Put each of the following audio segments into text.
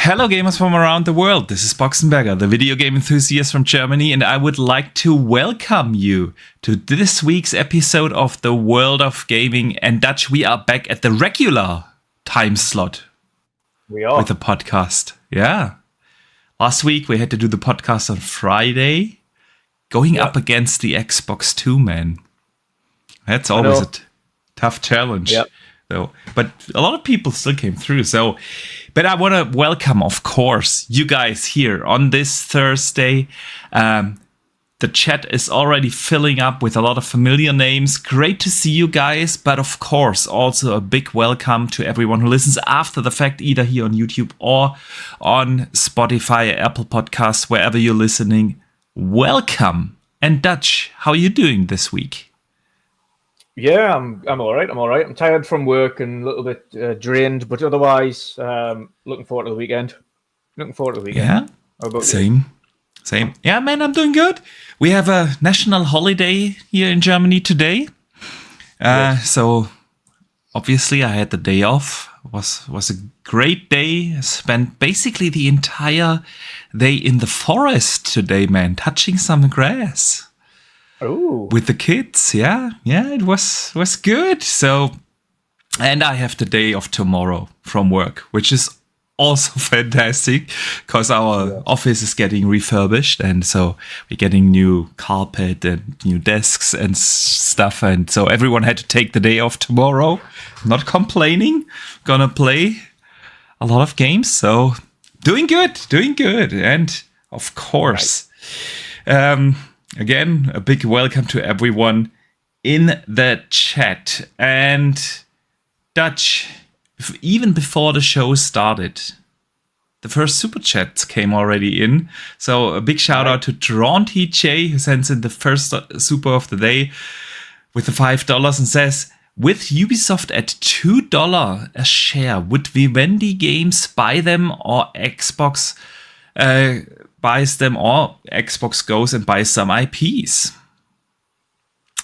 Hello gamers from around the world, this is Boxenberger, the video game enthusiast from Germany, and I would like to welcome you to this week's episode of the World of Gaming and Dutch. We are back at the regular time slot. We are. With the podcast. Yeah. Last week we had to do the podcast on Friday, going up against the Xbox 2, man. That's always a tough challenge. Yep. So, but a lot of people still came through. So, but I want to welcome, of course, you guys here on this Thursday. The chat is already filling up with a lot of familiar names. Great to see you guys. But of course, also a big welcome to everyone who listens after the fact, either here on YouTube or on Spotify, Apple Podcasts, wherever you're listening. Welcome. And Dutch, how are you doing this week? Yeah, I'm all right. I'm tired from work and a little bit drained, but otherwise, looking forward to the weekend. Yeah, How about same. Yeah, man, I'm doing good. We have a national holiday here in Germany today. So obviously I had the day off. Was a great day. Spent basically the entire day in the forest today, man, touching some grass. Ooh. With the kids, yeah, it was good. So, and I have the day off tomorrow from work, which is also fantastic because our office is getting refurbished, and so we're getting new carpet and new desks and stuff, and so everyone had to take the day off tomorrow. Not complaining, gonna play a lot of games, so doing good, and of course, again, a big welcome to everyone in the chat. And Dutch, even before the show started, the first super chats came already in. So a big shout out to Dronty J, who sends in the first super of the day with the $5 and says, with Ubisoft at $2 a share, would Vivendi Games buy them or Xbox buys them, or Xbox goes and buys some IPs?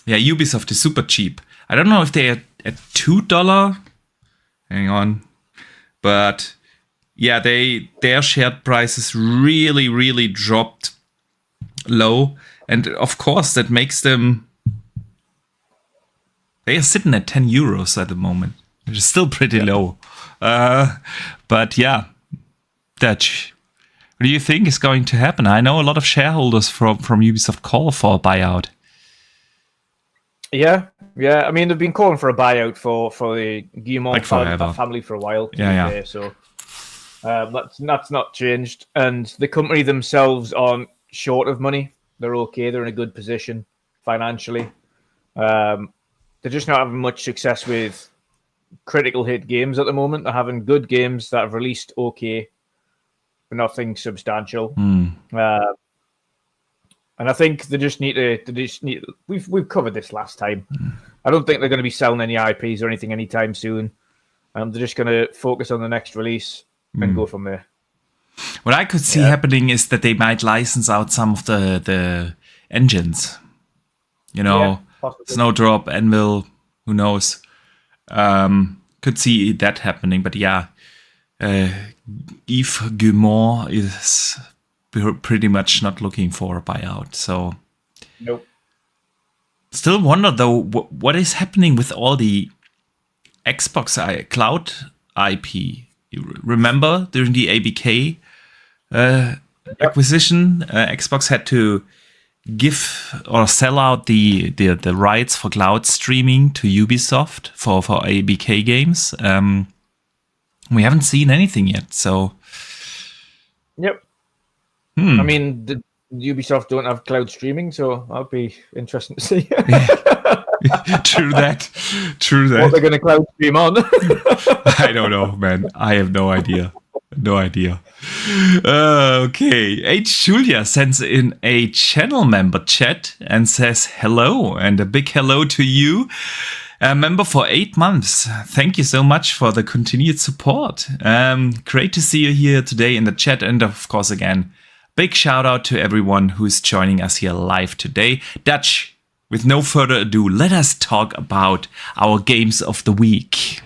Yeah, Ubisoft is super cheap. I don't know if they're at $2. Hang on. But yeah, their share prices really dropped low. And of course, that makes them... They are sitting at €10 at the moment, which is still pretty low. But yeah, Dutch, what do you think is going to happen? I know a lot of shareholders from Ubisoft call for a buyout. Yeah. I mean, they've been calling for a buyout for the Guillemot family for a while. Yeah. So that's not changed. And the company themselves aren't short of money. They're okay. They're in a good position financially. They're just not having much success with critical hit games at the moment. They're having good games that have released okay, but nothing substantial. And I think they just need to. We've covered this last time. I don't think they're going to be selling any IPs or anything anytime soon. They're just going to focus on the next release and go from there. What I could see happening is that they might license out some of the engines. You know, Snowdrop, Anvil, who knows? Could see that happening, but yeah. Yves Guillemot is pretty much not looking for a buyout. So, nope. Still wonder though, what is happening with all the Xbox cloud IP? You remember during the ABK acquisition, Xbox had to give or sell out the rights for cloud streaming to Ubisoft for ABK games. We haven't seen anything yet, so... Yep. I mean, the Ubisoft don't have cloud streaming, so that'll be interesting to see. True that. What they're going to cloud stream on. I don't know, man. I have no idea. Okay. H. Julia sends in a channel member chat and says hello, and a big hello to you. A member for 8 months. Thank you so much for the continued support. Great to see you here today in the chat. And of course, again, big shout out to everyone who's joining us here live today. Dutch, with no further ado, let us talk about our games of the week.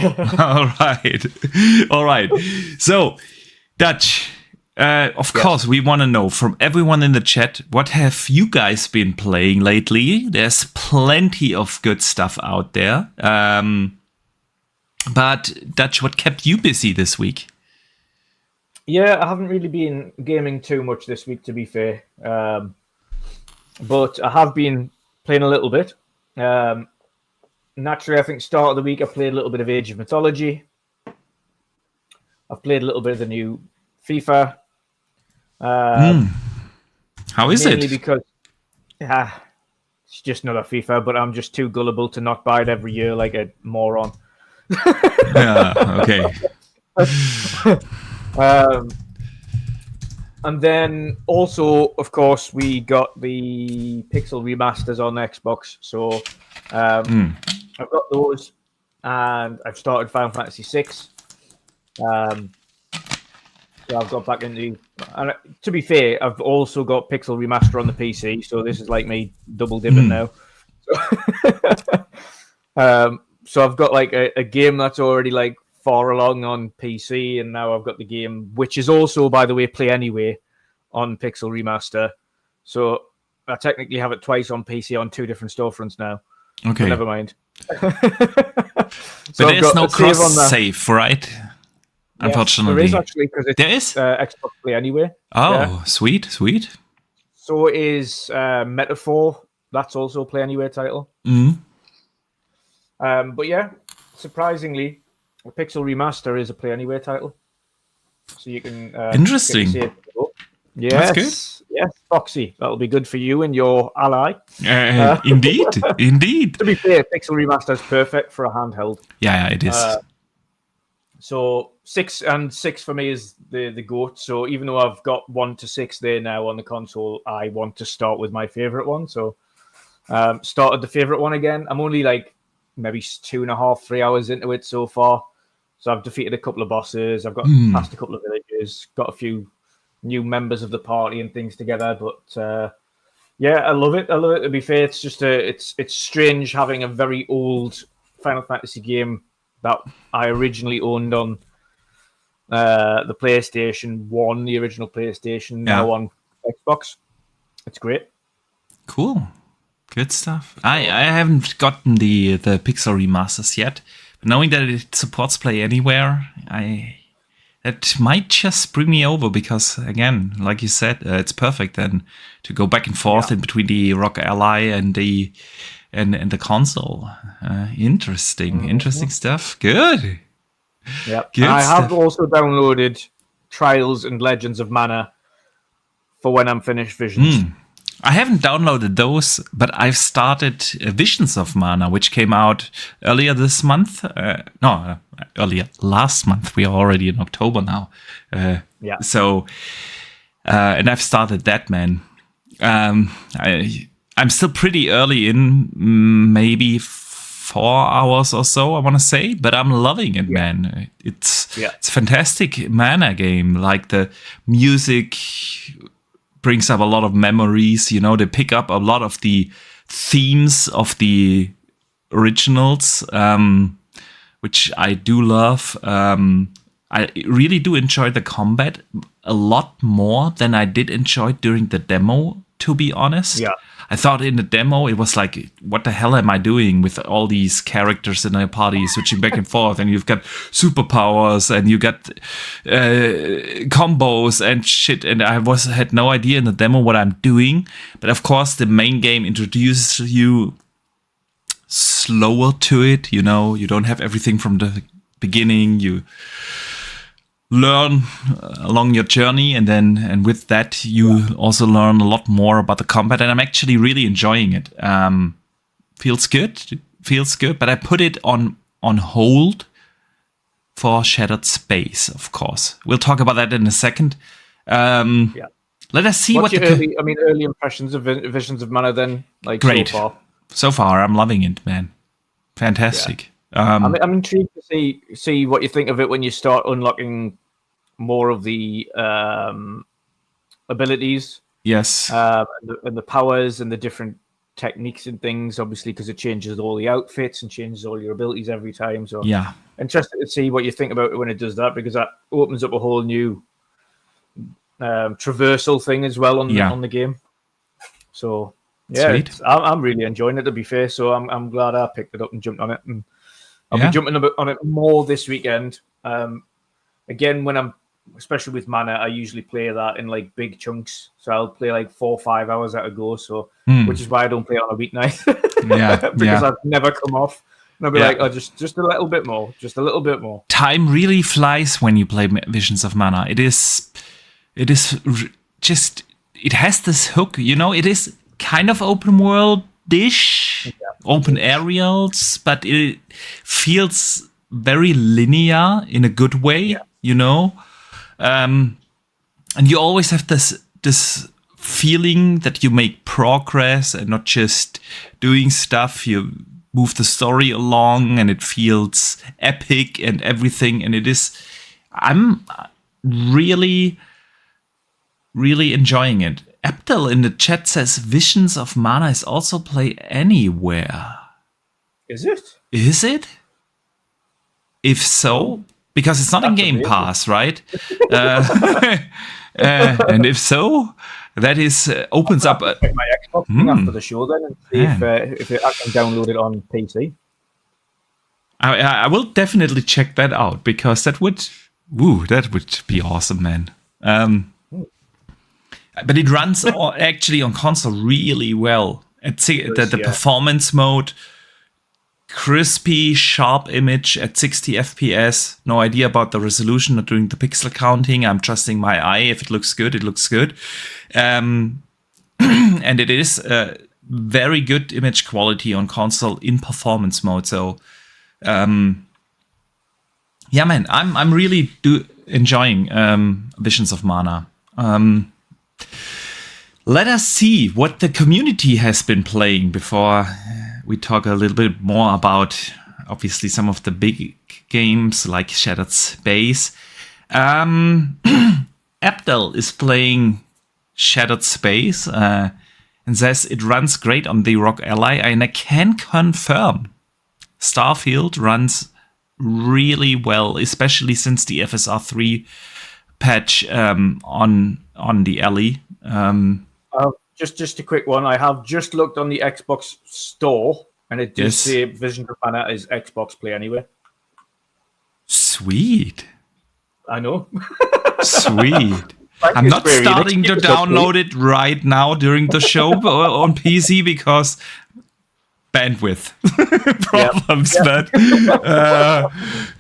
All right. All right. So, Dutch, of course, we want to know from everyone in the chat, what have you guys been playing lately? There's plenty of good stuff out there. But, Dutch, what kept you busy this week? Yeah, I haven't really been gaming too much this week, to be fair. But I have been playing a little bit. Naturally, I think start of the week I played a little bit of Age of Mythology. I've played a little bit of the new FIFA. How is mainly it? because it's just another FIFA, but I'm just too gullible to not buy it every year like a moron. Yeah, okay. And then also, of course, we got the Pixel remasters on Xbox. So I've got those, and I've started Final Fantasy VI. So I've got back into. And to be fair, I've also got Pixel remaster on the PC. So this is like me double dipping now. So I've got like a game that's already like far along on PC, and now I've got the game, which is also, by the way, Play Anywhere on Pixel Remaster. So I technically have it twice on PC on two different storefronts now. Okay. But never mind. But there's no cross save, right? Yes, unfortunately. there is actually, because it's there is? Xbox Play Anywhere. Oh, yeah. Sweet. So is Metaphor. That's also a Play Anywhere title. But yeah, surprisingly, a Pixel Remaster is a Play Anywhere title. So you can... Interesting. Yes, that's good. Yes, Foxy. That'll be good for you and your ally. Indeed. To be fair, Pixel Remaster is perfect for a handheld. Yeah, it is. So 6 for me is the GOAT. So even though I've got 1 to 6 there now on the console, I want to start with my favorite one. So started the favorite one again. I'm only like maybe 2.5, 3 hours into it so far. So I've defeated a couple of bosses. I've got past a couple of villages, got a few new members of the party and things together. But yeah, I love it. To be fair, it's just it's strange having a very old Final Fantasy game that I originally owned on the PlayStation 1, the original PlayStation, now on Xbox. It's great. Cool. Good stuff. I haven't gotten the Pixel remasters yet, but knowing that it supports Play Anywhere, that might just bring me over, because again, like you said, it's perfect then to go back and forth in between the Rock Ally and the console. Interesting stuff. Good. Yeah. Good I stuff. have also downloaded Trials and Legends of Mana for when I'm finished Visions. I haven't downloaded those, but I've started Visions of Mana, which came out earlier this month. Earlier last month. We are already in October now. So, and I've started that, man. I'm still pretty early in, maybe 4 hours or so, I want to say, but I'm loving it, man. It's a fantastic Mana game. Like, the music brings up a lot of memories. You know, they pick up a lot of the themes of the originals, which I do love. I really do enjoy the combat a lot more than I did enjoy during the demo, to be honest. Yeah. I thought in the demo it was like, what the hell am I doing with all these characters in a party switching back and forth, and you've got superpowers and you got combos and shit, and I had no idea in the demo what I'm doing. But of course the main game introduces you slower to it. You know, you don't have everything from the beginning. You learn along your journey, and with that you also learn a lot more about the combat, and I'm actually really enjoying it. Feels good, but I put it on hold for Shattered Space, of course. We'll talk about that in a second. Let us see What's your early impressions of Visions of Mana then? Like, great. So far I'm loving it, man. Fantastic. I'm intrigued to see what you think of it when you start unlocking more of the abilities. Yes. And the powers and the different techniques and things, obviously, because it changes all the outfits and changes all your abilities every time. So Yeah. interested to see what you think about it when it does that, because that opens up a whole new traversal thing as well on the game. So yeah, I'm really enjoying it, to be fair. So I'm glad I picked it up and jumped on it, and I'll be jumping on it more this weekend. Again, when I'm especially with mana, I usually play that in like big chunks. So I'll play like 4 or 5 hours at a go. So which is why I don't play on a weeknight. Because I've never come off. And I'll be like, oh, just a little bit more, just a little bit more. Time really flies when you play Visions of Mana. It is just, it has this hook, you know. It is kind of open world-ish, open areas, but it feels very linear in a good way, you know. And you always have this feeling that you make progress and not just doing stuff. You move the story along and it feels epic and everything. And it is, I'm really, really enjoying it. Abdel in the chat says Visions of Mana is also play anywhere. Is it? Is it? If so, because it's not in Game Pass, right? And if so, that is opens up. Check my Xbox thing after the show then and see if I can download it on PC. I will definitely check that out, because that would be awesome, man. But it runs actually on console really well. The performance mode, crispy, sharp image at 60 FPS. No idea about the resolution, not doing the pixel counting. I'm trusting my eye. If it looks good, it looks good. And it is very good image quality on console in performance mode. So, man, I'm really enjoying Visions of Mana. Let us see what the community has been playing before we talk a little bit more about, obviously, some of the big games like Shattered Space. Abdel is playing Shattered Space and says it runs great on the ROG Ally, and I can confirm Starfield runs really well, especially since the FSR 3 patch on the Ally. Just a quick one. I have just looked on the Xbox store, and it does say Vision of Mana is Xbox Play Anywhere. Sweet. I know. Sweet. I'm not starting to download it right now during the show on PC because bandwidth problems, but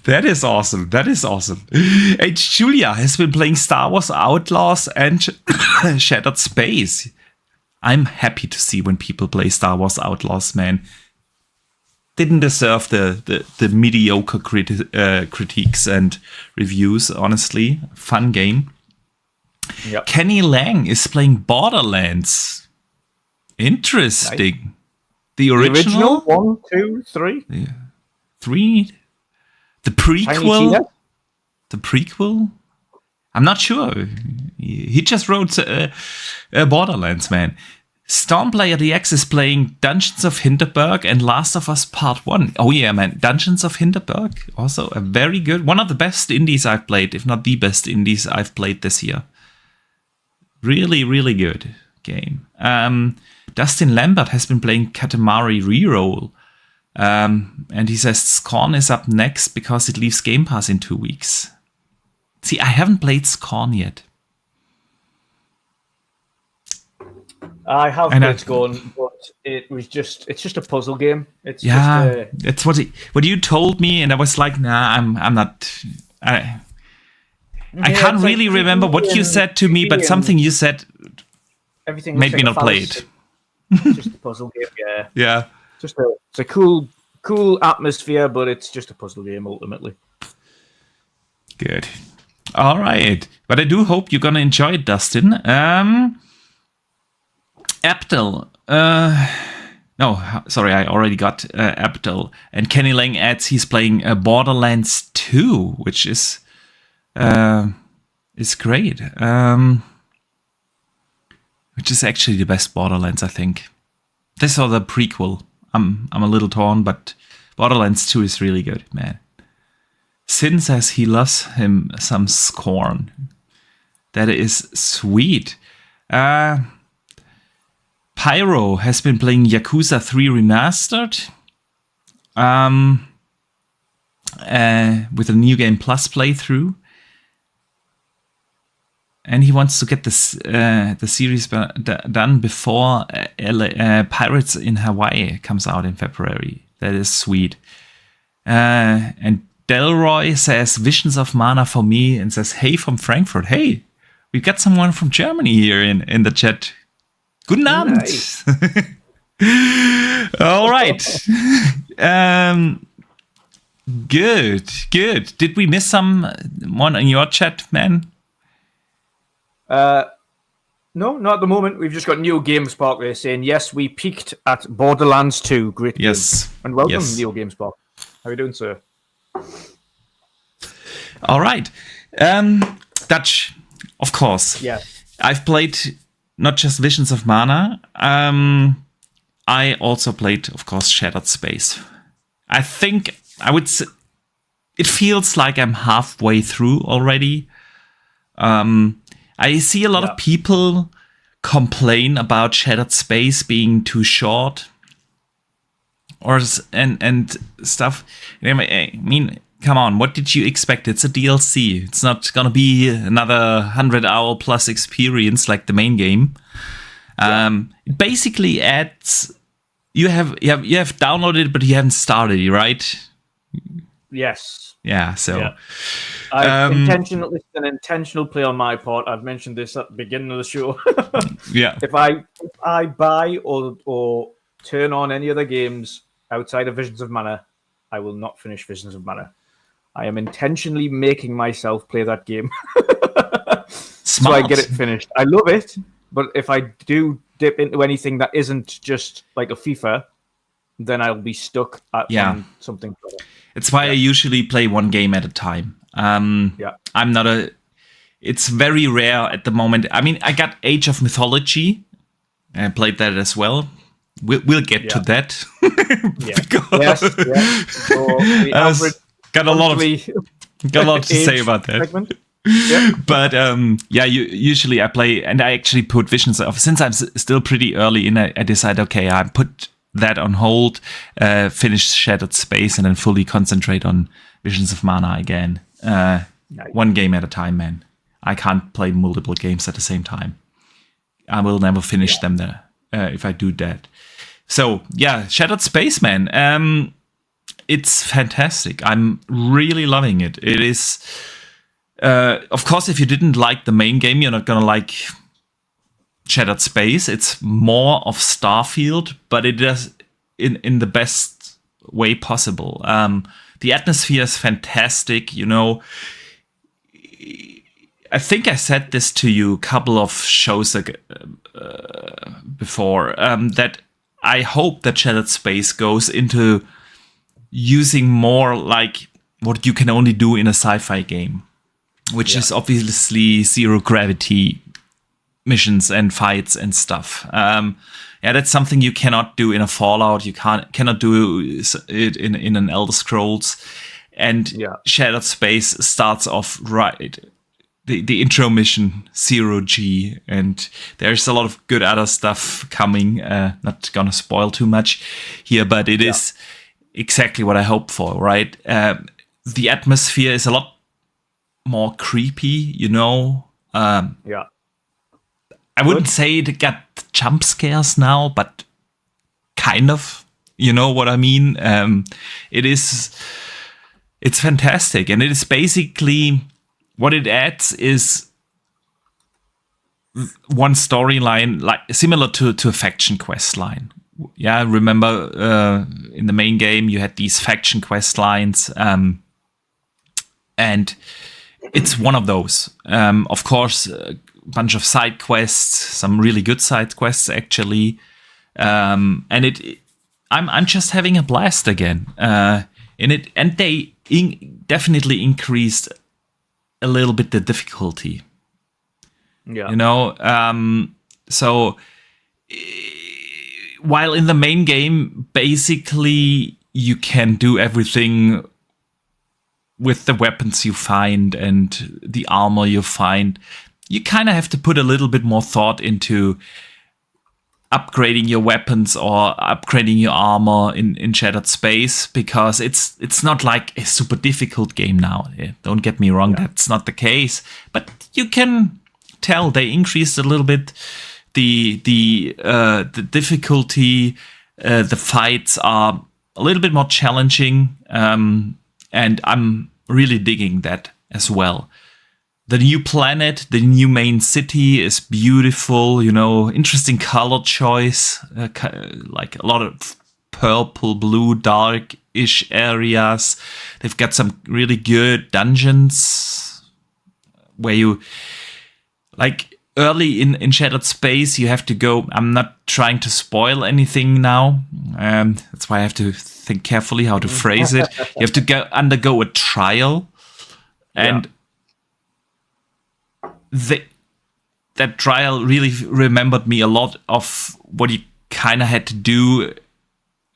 that is awesome. That is awesome. Hey, Julia has been playing Star Wars Outlaws and Shattered Space. I'm happy to see when people play Star Wars Outlaws, man. Didn't deserve the mediocre critiques and reviews, honestly. Fun game. Yep. Kenny Lang is playing Borderlands. Interesting. Nice. The original? 1, 2, 3? Yeah. 3? The prequel? The prequel? I'm not sure. He just wrote Borderlands, man. Stormplayer DX is playing Dungeons of Hinterberg and Last of Us Part 1. Oh yeah, man. Dungeons of Hinterberg, also a very good, one of the best indies I've played, if not the best indies I've played this year. Really, really good game. Dustin Lambert has been playing Katamari Reroll. And he says Scorn is up next because it leaves Game Pass in 2 weeks. See, I haven't played Scorn yet. I have played Scorn, but it's just a puzzle game. It's it's what you told me, and I was like, nah, I'm not. I can't really remember what you said to me, but something you said made me not play it. It's just a puzzle game, yeah. Yeah. It's a cool atmosphere, but it's just a puzzle game ultimately. Good. All right. But I do hope you're going to enjoy it, Dustin. Abdel. No, sorry, I already got Abdel. And Kenny Lang adds he's playing Borderlands 2, which is great. Which is actually the best Borderlands, I think. This or the prequel. I'm a little torn, but Borderlands 2 is really good, man. Sin says he loves him some Scorn. That is sweet. Pyro has been playing Yakuza 3 Remastered. With a New Game Plus playthrough. And he wants to get this the series done before Pirates in Hawaii comes out in February. That is sweet. And Delroy says Visions of Mana for me and says, hey from Frankfurt. Hey, we've got someone from Germany here in the chat. Guten Abend. Nice. All right. Good. Did we miss someone in your chat, man? No, not at the moment. We've just got Neo GameSpark there saying, yes, we peaked at Borderlands 2. Great game. And welcome, Neo GameSpark. How are you doing, sir? All right. Dutch, of course. Yeah. I've played not just Visions of Mana. I also played, of course, Shattered Space. I think I would say it feels like I'm halfway through already. I see a lot of people complain about Shattered Space being too short, and stuff. I mean, come on, what did you expect? It's a DLC. It's not gonna be another 100-hour plus experience like the main game. It basically adds. You have downloaded it, but you haven't started it, right? Yes. Yeah. So. Yeah. It's an intentional play on my part. I've mentioned this at the beginning of the show. Yeah. If I buy or turn on any other games outside of Visions of Mana, I will not finish Visions of Mana. I am intentionally making myself play that game. So I get it finished. I love it, but if I do dip into anything that isn't just like a FIFA, then I'll be stuck at something better. It's why I usually play one game at a time. I'm not it's very rare at the moment. I mean, I got Age of Mythology. I played that as well. We'll get to that. So got a lot to say about that. But usually I play, and I actually put Visions of, since I'm still pretty early in, I decide, okay, I put that on hold, finish Shattered Space, and then fully concentrate on Visions of Mana again. One game at a time, man. I can't play multiple games at the same time. I will never finish them there if I do that. So Shattered Space, man. It's fantastic. I'm really loving it. It is, of course, if you didn't like the main game, you're not gonna like Shattered Space. It's more of Starfield, but it does in the best way possible. The atmosphere is fantastic. You know, I think I said this to you a couple of shows before, that I hope that Shattered Space goes into using more like what you can only do in a sci-fi game, which is obviously zero gravity missions and fights and stuff. That's something you cannot do in a Fallout. You cannot do it in an Elder Scrolls. And Shattered Space starts off right. The intro mission, 0G, and there's a lot of good other stuff coming. Not gonna spoil too much here, but it is exactly what I hope for, right? The atmosphere is a lot more creepy, you know. I wouldn't say it got jump scares now, but kind of, you know what I mean? It's fantastic, and it is basically what it adds is one storyline, like similar to a faction quest line. Yeah, remember in the main game you had these faction quest lines, and it's one of those. Of course, a bunch of side quests, some really good side quests actually, and I'm just having a blast again in it, and they definitely increased a little bit the difficulty. You know, so while in the main game, basically you can do everything with the weapons you find and the armor you find, you kind of have to put a little bit more thought into upgrading your weapons or upgrading your armor in Shattered Space, because it's not like a super difficult game now. Don't get me wrong, that's not the case. But you can tell they increased a little bit the difficulty. The fights are a little bit more challenging, and I'm really digging that as well. The new planet, the new main city is beautiful, interesting color choice, like a lot of purple, blue, dark-ish areas. They've got some really good dungeons where you, like early in Shattered Space, you have to go, I'm not trying to spoil anything now, that's why I have to think carefully how to phrase it. You have to undergo a trial, and that trial really remembered me a lot of what you kind of had to do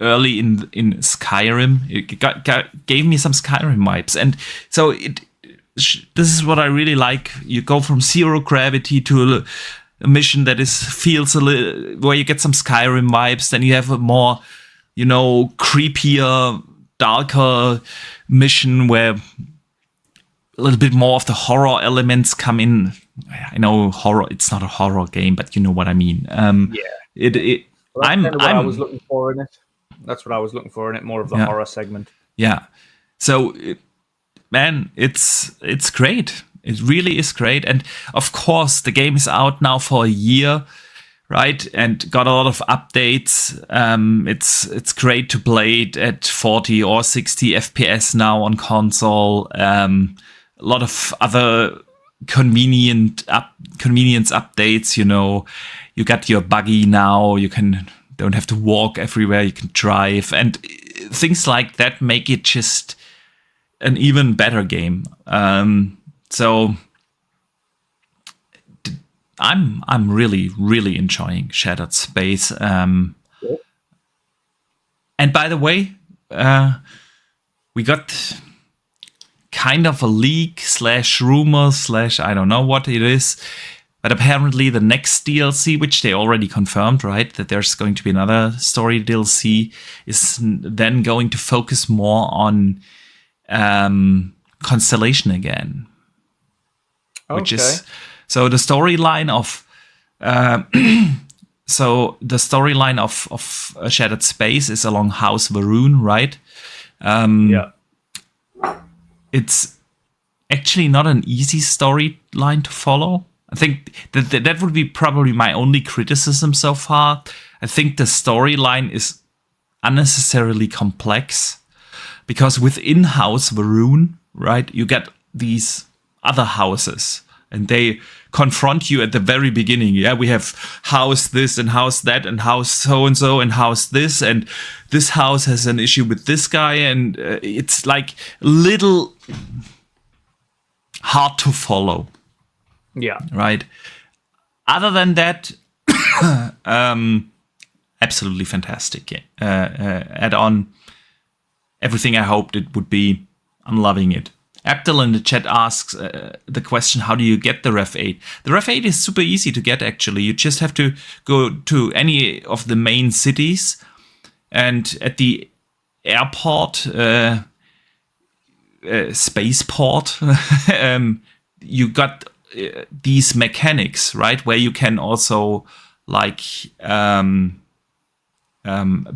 early in Skyrim. It gave me some Skyrim vibes, and so this is what I really like. You go from zero gravity to a mission that feels a little, where you get some Skyrim vibes. Then you have a more, creepier, darker mission where a little bit more of the horror elements come in. I know horror, it's not a horror game, but you know what I mean. Well, that's what I was looking for in it. That's what I was looking for in it, more of the horror segment. Yeah. So, man, it's great. It really is great. And of course, the game is out now for a year, right? And got a lot of updates. It's great to play it at 40 or 60 FPS now on console. A lot of other convenience updates. You got your buggy now. You don't have to walk everywhere. You can drive, and things like that make it just an even better game. So I'm really, really enjoying Shattered Space. And by the way, we got kind of a leak / rumor / I don't know what it is, but apparently the next DLC, which they already confirmed, right, that there's going to be another story DLC, is then going to focus more on Constellation again. Okay. Which is so the storyline of Shattered Space is along House Varun, right? It's actually not an easy storyline to follow. I think that would be probably my only criticism so far. I think the storyline is unnecessarily complex, because within House Varun, right, you get these other houses, and they confront you at the very beginning. Yeah, we have house this and house that and house so and so and house this, and this house has an issue with this guy, and it's like little hard to follow. Yeah. Right. Other than that, absolutely fantastic add-on. Everything I hoped it would be. I'm loving it. Abdel in the chat asks the question, how do you get the Ref 8? The Ref 8 is super easy to get, actually. You just have to go to any of the main cities, and at the airport, spaceport, you got these mechanics, right, where you can also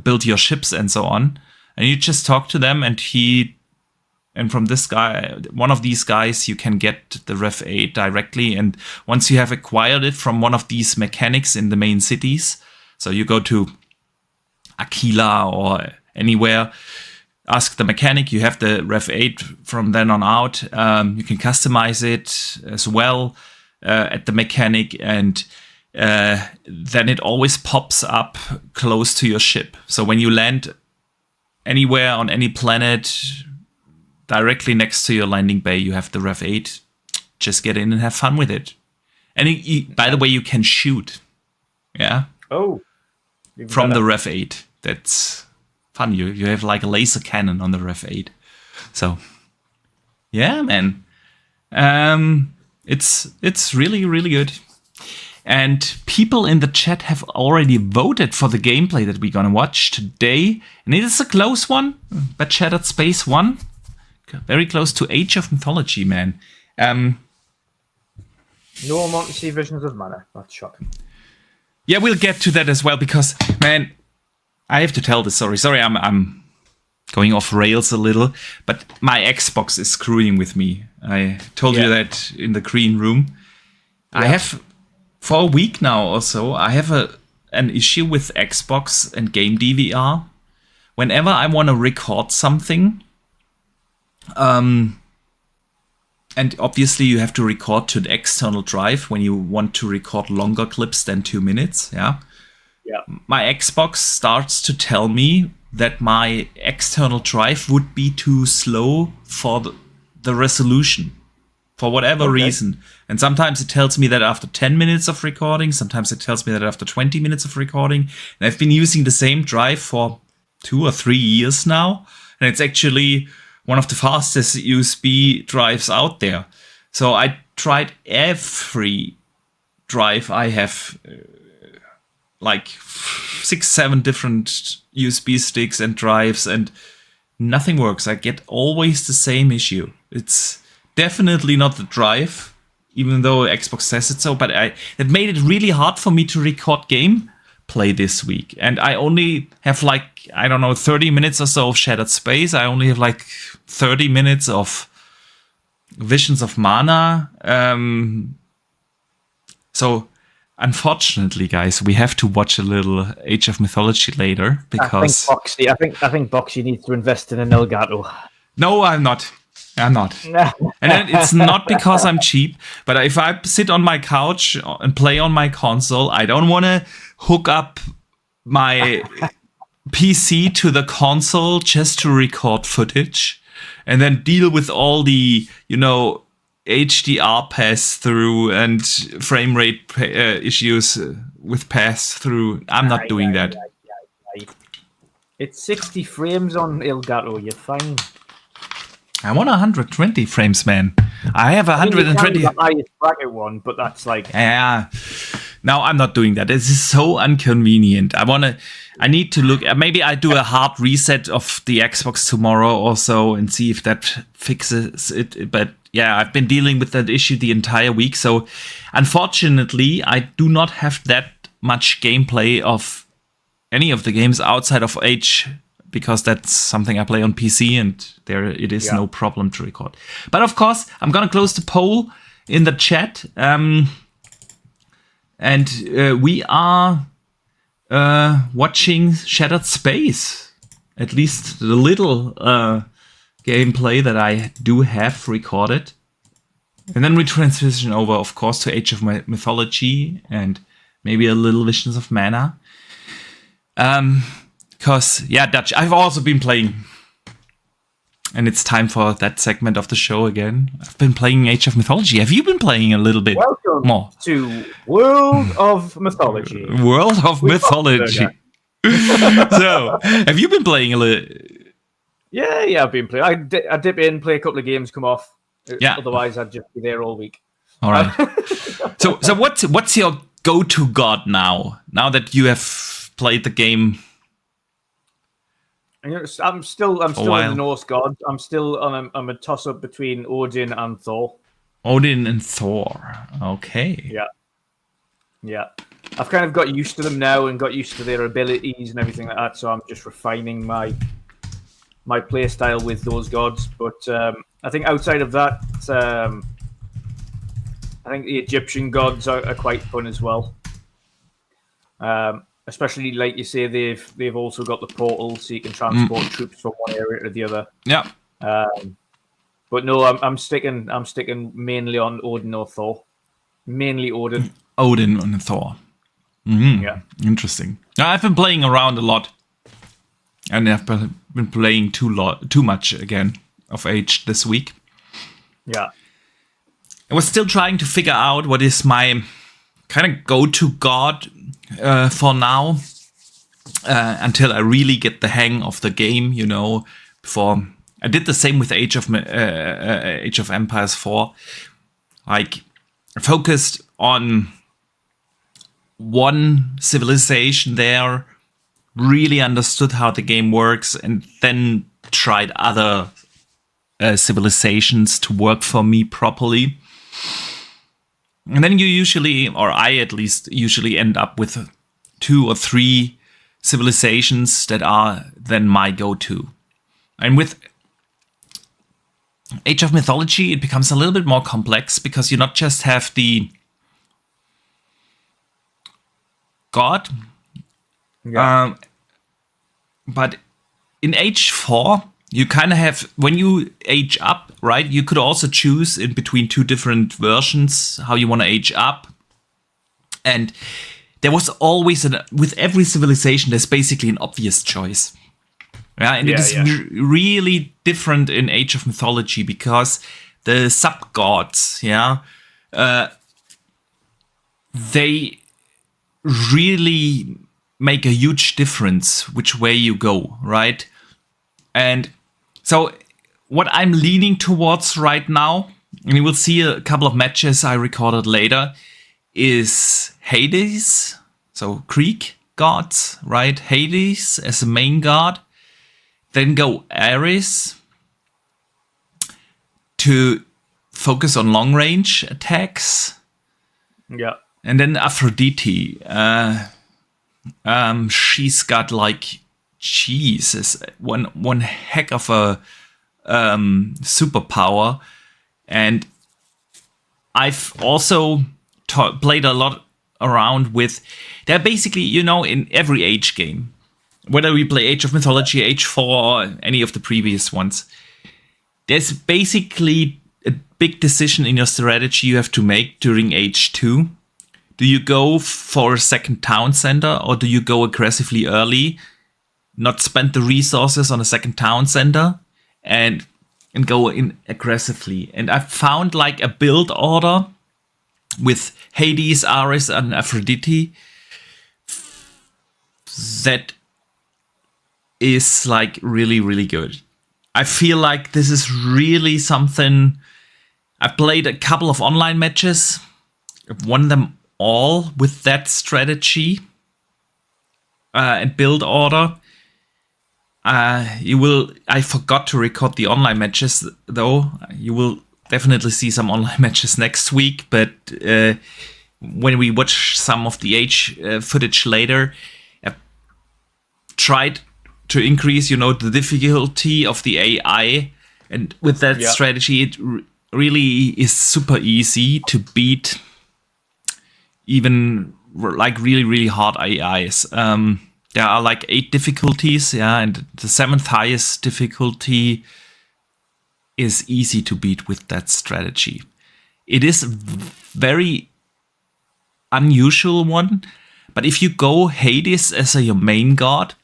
build your ships and so on. And you just talk to them, and from this guy, one of these guys, you can get the Ref 8 directly. And once you have acquired it from one of these mechanics in the main cities, so you go to Aquila or anywhere, ask the mechanic, you have the Ref 8 from then on out. You can customize it as well at the mechanic, and then it always pops up close to your ship. So when you land anywhere on any planet, directly next to your landing bay, you have the Ref 8. Just get in and have fun with it. And by the way, you can shoot. Yeah. Oh. from the Rev 8. That's fun. You have like a laser cannon on the Rev 8. So, yeah, man. It's really, really good. And people in the chat have already voted for the gameplay that we're gonna watch today. And it is a close one, but Shattered Space 1. Very close to Age of Mythology, man. No Monty Visions of Mana. That's shocking. Yeah, we'll get to that as well because, man, I have to tell this story. Sorry, I'm going off rails a little, but my Xbox is screwing with me. I told you that in the green room. Yeah. I have, for a week now or so, I have an issue with Xbox and game DVR. Whenever I want to record something, and obviously you have to record to the external drive when you want to record longer clips than 2 minutes, yeah? Yeah. My Xbox starts to tell me that my external drive would be too slow for the resolution, for whatever reason. And sometimes it tells me that after 10 minutes of recording, sometimes it tells me that after 20 minutes of recording. And I've been using the same drive for 2 or 3 years now, and it's actually one of the fastest USB drives out there. So I tried every drive I have, like 6-7 different USB sticks and drives, and nothing works. I get always the same issue. It's definitely not the drive, even though Xbox says it so, but it made it really hard for me to record gameplay this week. And I only have like, I don't know, 30 minutes or so of Shattered Space. I only have like 30 minutes of Visions of Mana. So unfortunately, guys, we have to watch a little Age of Mythology later because I think Boxy needs to invest in an Elgato. No, I'm not. And then it's not because I'm cheap, but if I sit on my couch and play on my console, I don't want to hook up my PC to the console just to record footage and then deal with all the, HDR pass-through and frame rate issues with pass-through. I'm not doing that. It's 60 frames on Elgato. You're fine. I want 120 frames, man. I have 120. The highest bracket one, but that's like... Yeah. No, I'm not doing that. This is so inconvenient. I need to look. Maybe I do a hard reset of the Xbox tomorrow or so and see if that fixes it. But yeah, I've been dealing with that issue the entire week. So unfortunately, I do not have that much gameplay of any of the games outside of Age, because that's something I play on PC and there it is no problem to record. But of course, I'm going to close the poll in the chat. And we are watching Shattered Space, at least the little gameplay that I do have recorded. And then we transition over, of course, to Age of Mythology and maybe a little Visions of Mana. Because, Dutch, I've also been playing. And it's time for that segment of the show again. I've been playing Age of Mythology. Have you been playing a little bit more? To World of Mythology. World of Mythology. So, have you been playing a little? Yeah, I've been playing. I dip in, play a couple of games, come off. Yeah. Otherwise, I'd just be there all week. All right. So what's your go-to god now? Now that you have played the game. I'm still in the Norse gods. I'm still on a toss-up between Odin and Thor. Odin and Thor. Okay. Yeah. I've kind of got used to them now and got used to their abilities and everything like that. So I'm just refining my play style with those gods. But I think outside of that, I think the Egyptian gods are quite fun as well. Especially, like you say, they've also got the portal, so you can transport troops from one area to the other. Yeah. But no, I'm sticking mainly on Odin or Thor. Mainly Odin. Odin and Thor. Mm-hmm. Yeah. Interesting. I've been playing around a lot, and I've been playing too much again of Age this week. Yeah. I was still trying to figure out what is my kind of go-to god for now. until I really get the hang of the game, before I did the same with Age of Empires 4. Like, I focused on one civilization there, really understood how the game works, and then tried other civilizations to work for me properly. And then you usually, or I at least, usually end up with 2 or 3 civilizations that are then my go-to. And with Age of Mythology, it becomes a little bit more complex because you not just have the god, but in Age 4, you kind of have, when you age up, right, you could also choose in between 2 different versions how you want to age up. And there was always, with every civilization, there's basically an obvious choice. Yeah, and it is really different in Age of Mythology because the sub-gods, they really make a huge difference which way you go, right? And so what I'm leaning towards right now, and you will see a couple of matches I recorded later, is Hades, so Greek gods, right? Hades as the main god. Then go Ares to focus on long-range attacks. Yeah. And then Aphrodite. She's got like, Jesus, one heck of a superpower. And I've also played a lot around with, they're basically, in every Age game, whether we play Age of Mythology, Age 4, or any of the previous ones, there's basically a big decision in your strategy you have to make during Age 2. Do you go for a second town center, or do you go aggressively early, not spend the resources on a second town center, and go in aggressively? And I found like a build order with Hades, Ares, and Aphrodite that is like really, really good. I feel like this is really something. I played a couple of online matches. I've won them all with that strategy and build order. I forgot to record the online matches though. You will definitely see some online matches next week, but when we watch some of the Age footage later, I've tried to increase, the difficulty of the AI, and with that strategy, it really is super easy to beat even like really, really hard AIs. There are like 8 difficulties, and the 7th highest difficulty is easy to beat with that strategy. It is a very unusual one, but if you go Hades as your main god,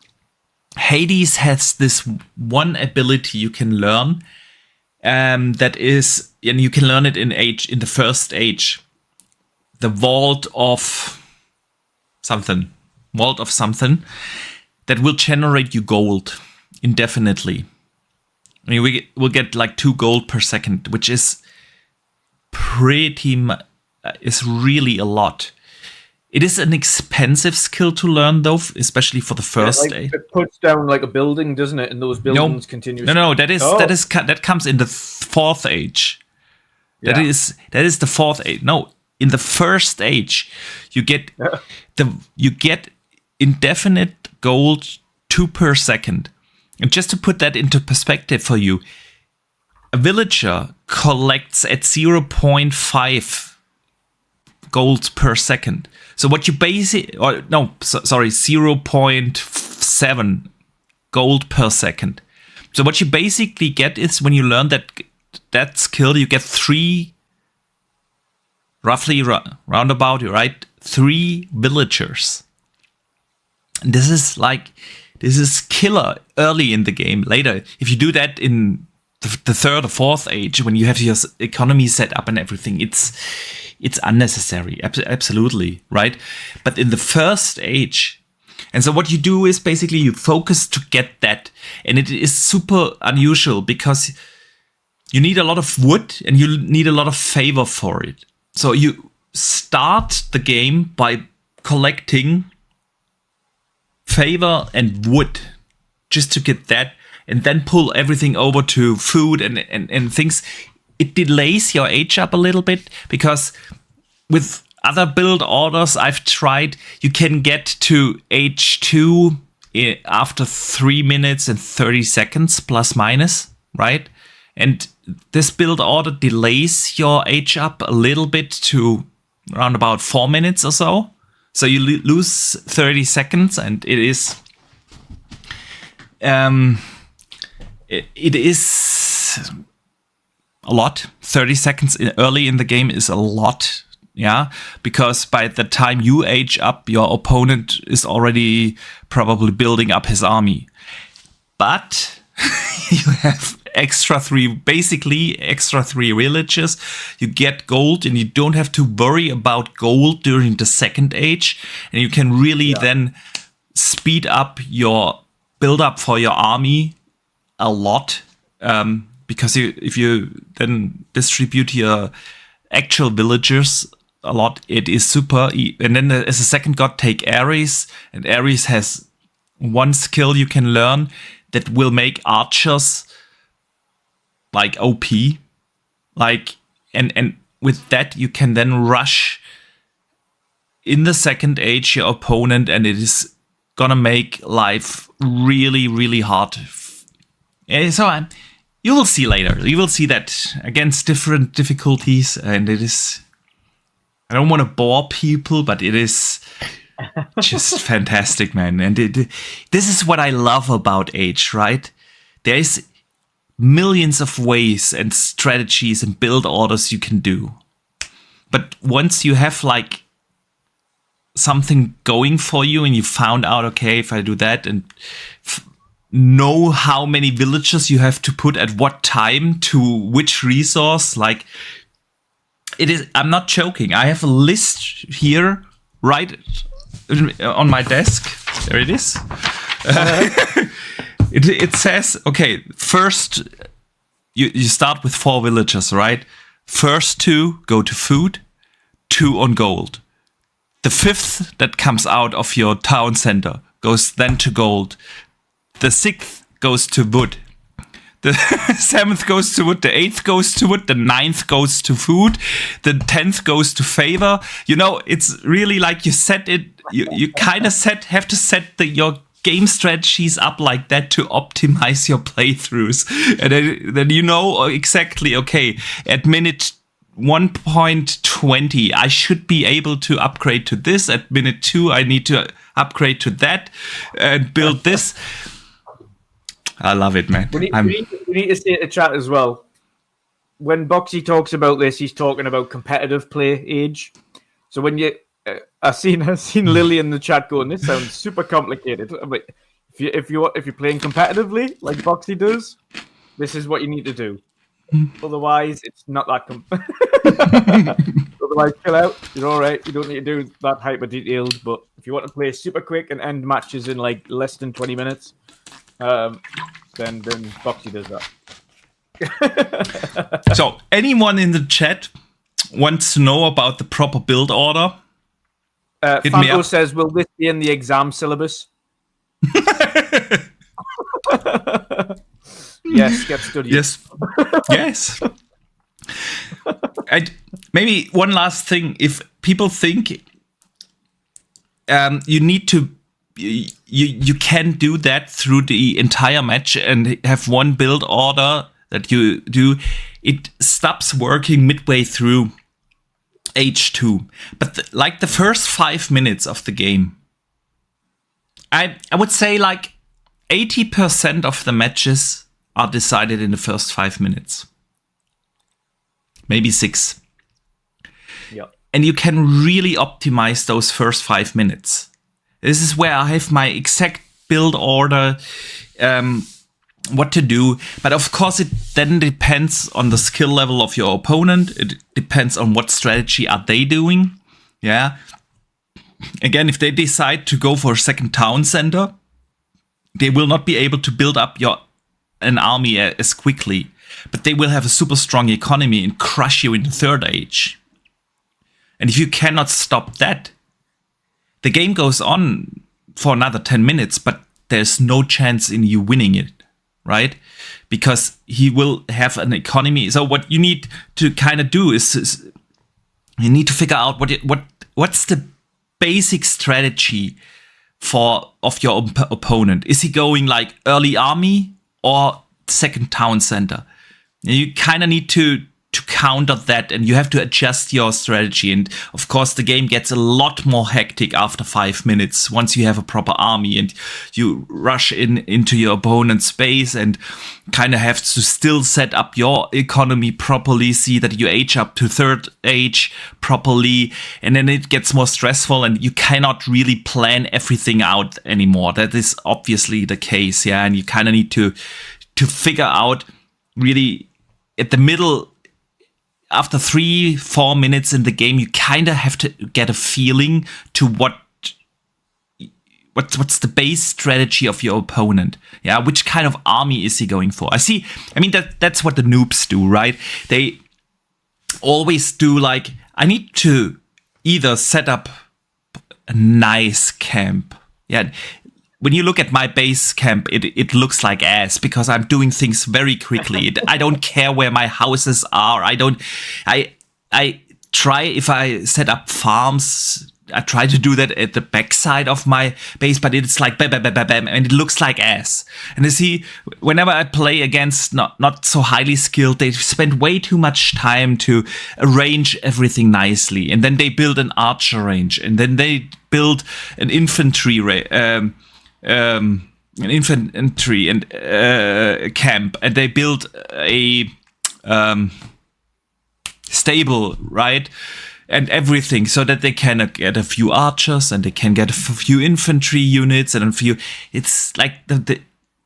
Hades has this one ability you can learn, that is, and you can learn it in the first Age, the Vault of something, that will generate you gold indefinitely. And you will get like 2 gold per second, which is is really a lot. It is an expensive skill to learn, though, especially for the first Age. It puts down like a building, doesn't it? And those buildings continue. No. That comes in the 4th Age. Yeah. That is the 4th Age. No, in the first Age, you get indefinite gold 2 per second. And just to put that into perspective for you, a villager collects at 0.5 gold per second. So what you 0.7 gold per second. So what you basically get is, when you learn that skill, you get 3, roughly roundabout, right? 3 villagers. And this is killer early in the game. Later, if you do that in the 3rd or 4th Age, when you have your economy set up and everything, it's unnecessary. Absolutely, right? But in the first Age, And so what you do is basically you focus to get that. And it is super unusual because you need a lot of wood and you need a lot of favor for it. So you start the game by collecting favor and wood just to get that, and then pull everything over to food and things. It delays your age up a little bit because with other build orders I've tried, you can get to age 2 after 3 minutes and 30 seconds plus minus, right? And this build order delays your age up a little bit to around about 4 minutes or so. So you lose 30 seconds, and it is it is a lot. 30 seconds early in the game is a lot. Yeah, because by the time you age up, your opponent is already probably building up his army. But you have extra 3 villages. You get gold, and you don't have to worry about gold during the second age. And you can really then speed up your build up for your army a lot. Because if you then distribute your actual villagers a lot, it is super. And then as a second god, take Ares, and Ares has one skill you can learn that will make archers like OP, like and with that you can then rush in the second age your opponent, and it is gonna make life really, really hard. So you will see later. You will see that against different difficulties, and it is. I don't want to bore people, but it is just fantastic, man. And this is what I love about Age, right? There is millions of ways and strategies and build orders you can do. But once you have like something going for you and you found out, okay, if I do that and know how many villages you have to put at what time to which resource, like it is, I'm not joking. I have a list here right on my desk. There it is. It says, okay, first you start with 4 villagers, right? First 2 go to food, 2 on gold. The 5th that comes out of your town center goes then to gold. The 6th goes to wood. The 7th goes to wood, the 8th goes to wood, the 9th goes to food, the 10th goes to favor. You know, it's really like you set it, you kind of have to set your game strategies up like that to optimize your playthroughs. And then you know exactly, okay, at minute 1.20, I should be able to upgrade to this. At minute 2, I need to upgrade to that and build this. I love it, man. We need to say to chat as well. When Boxy talks about this, he's talking about competitive play Age. So when you, I've seen Lily in the chat going, "This sounds super complicated." But if you're playing competitively like Boxy does, this is what you need to do. Otherwise, it's not that. Otherwise, chill out. You're all right. You don't need to do that hyper detailed. But if you want to play super quick and end matches in like less than 20 minutes. Then Boxy does that. So, anyone in the chat wants to know about the proper build order? Fango says, "Will this be in the exam syllabus?" Yes, get studied. Yes, yes. And maybe one last thing: if people think you need to. You can do that through the entire match and have one build order that you do. It stops working midway through Age 2. But like the first 5 minutes of the game, I would say like 80% of the matches are decided in the first 5 minutes. Maybe 6. Yeah. And you can really optimize those first 5 minutes. This is where I have my exact build order, what to do. But of course, it then depends on the skill level of your opponent. It depends on what strategy are they doing. Yeah. again, if they decide to go for a second town center, they will not be able to build up an army as quickly, but they will have a super strong economy and crush you in the third age. And if you cannot stop that, the game goes on for another 10 minutes, but there's no chance in you winning it, right? Because he will have an economy. So what you need to kind of do is you need to figure out what's the basic strategy of your opponent. Is he going like early army or second town center? And you kind of need to counter that, and you have to adjust your strategy. And of course, the game gets a lot more hectic after 5 minutes once you have a proper army and you rush into your opponent's base and kind of have to still set up your economy properly, see that you age up to third age properly, and then it gets more stressful and you cannot really plan everything out anymore. That is obviously the case, yeah, and you kind of need to figure out really at the middle. After 3-4 minutes in the game, you kind of have to get a feeling to what's the base strategy of your opponent. Yeah, which kind of army is he going for? I mean that's what the noobs do, right? They always do like, I need to either set up a nice camp. Yeah. When you look at my base camp, it looks like ass because I'm doing things very quickly. I don't care where my houses are. I try, if I set up farms, I try to do that at the backside of my base, but it's like bam, bam, bam, bam, bam, and it looks like ass. And you see, whenever I play against not so highly skilled, they spend way too much time to arrange everything nicely. And then they build an archer range, and then they build an infantry an infantry and camp, and they build a stable, right, and everything, so that they can get a few archers and they can get a few infantry units and a few. It's like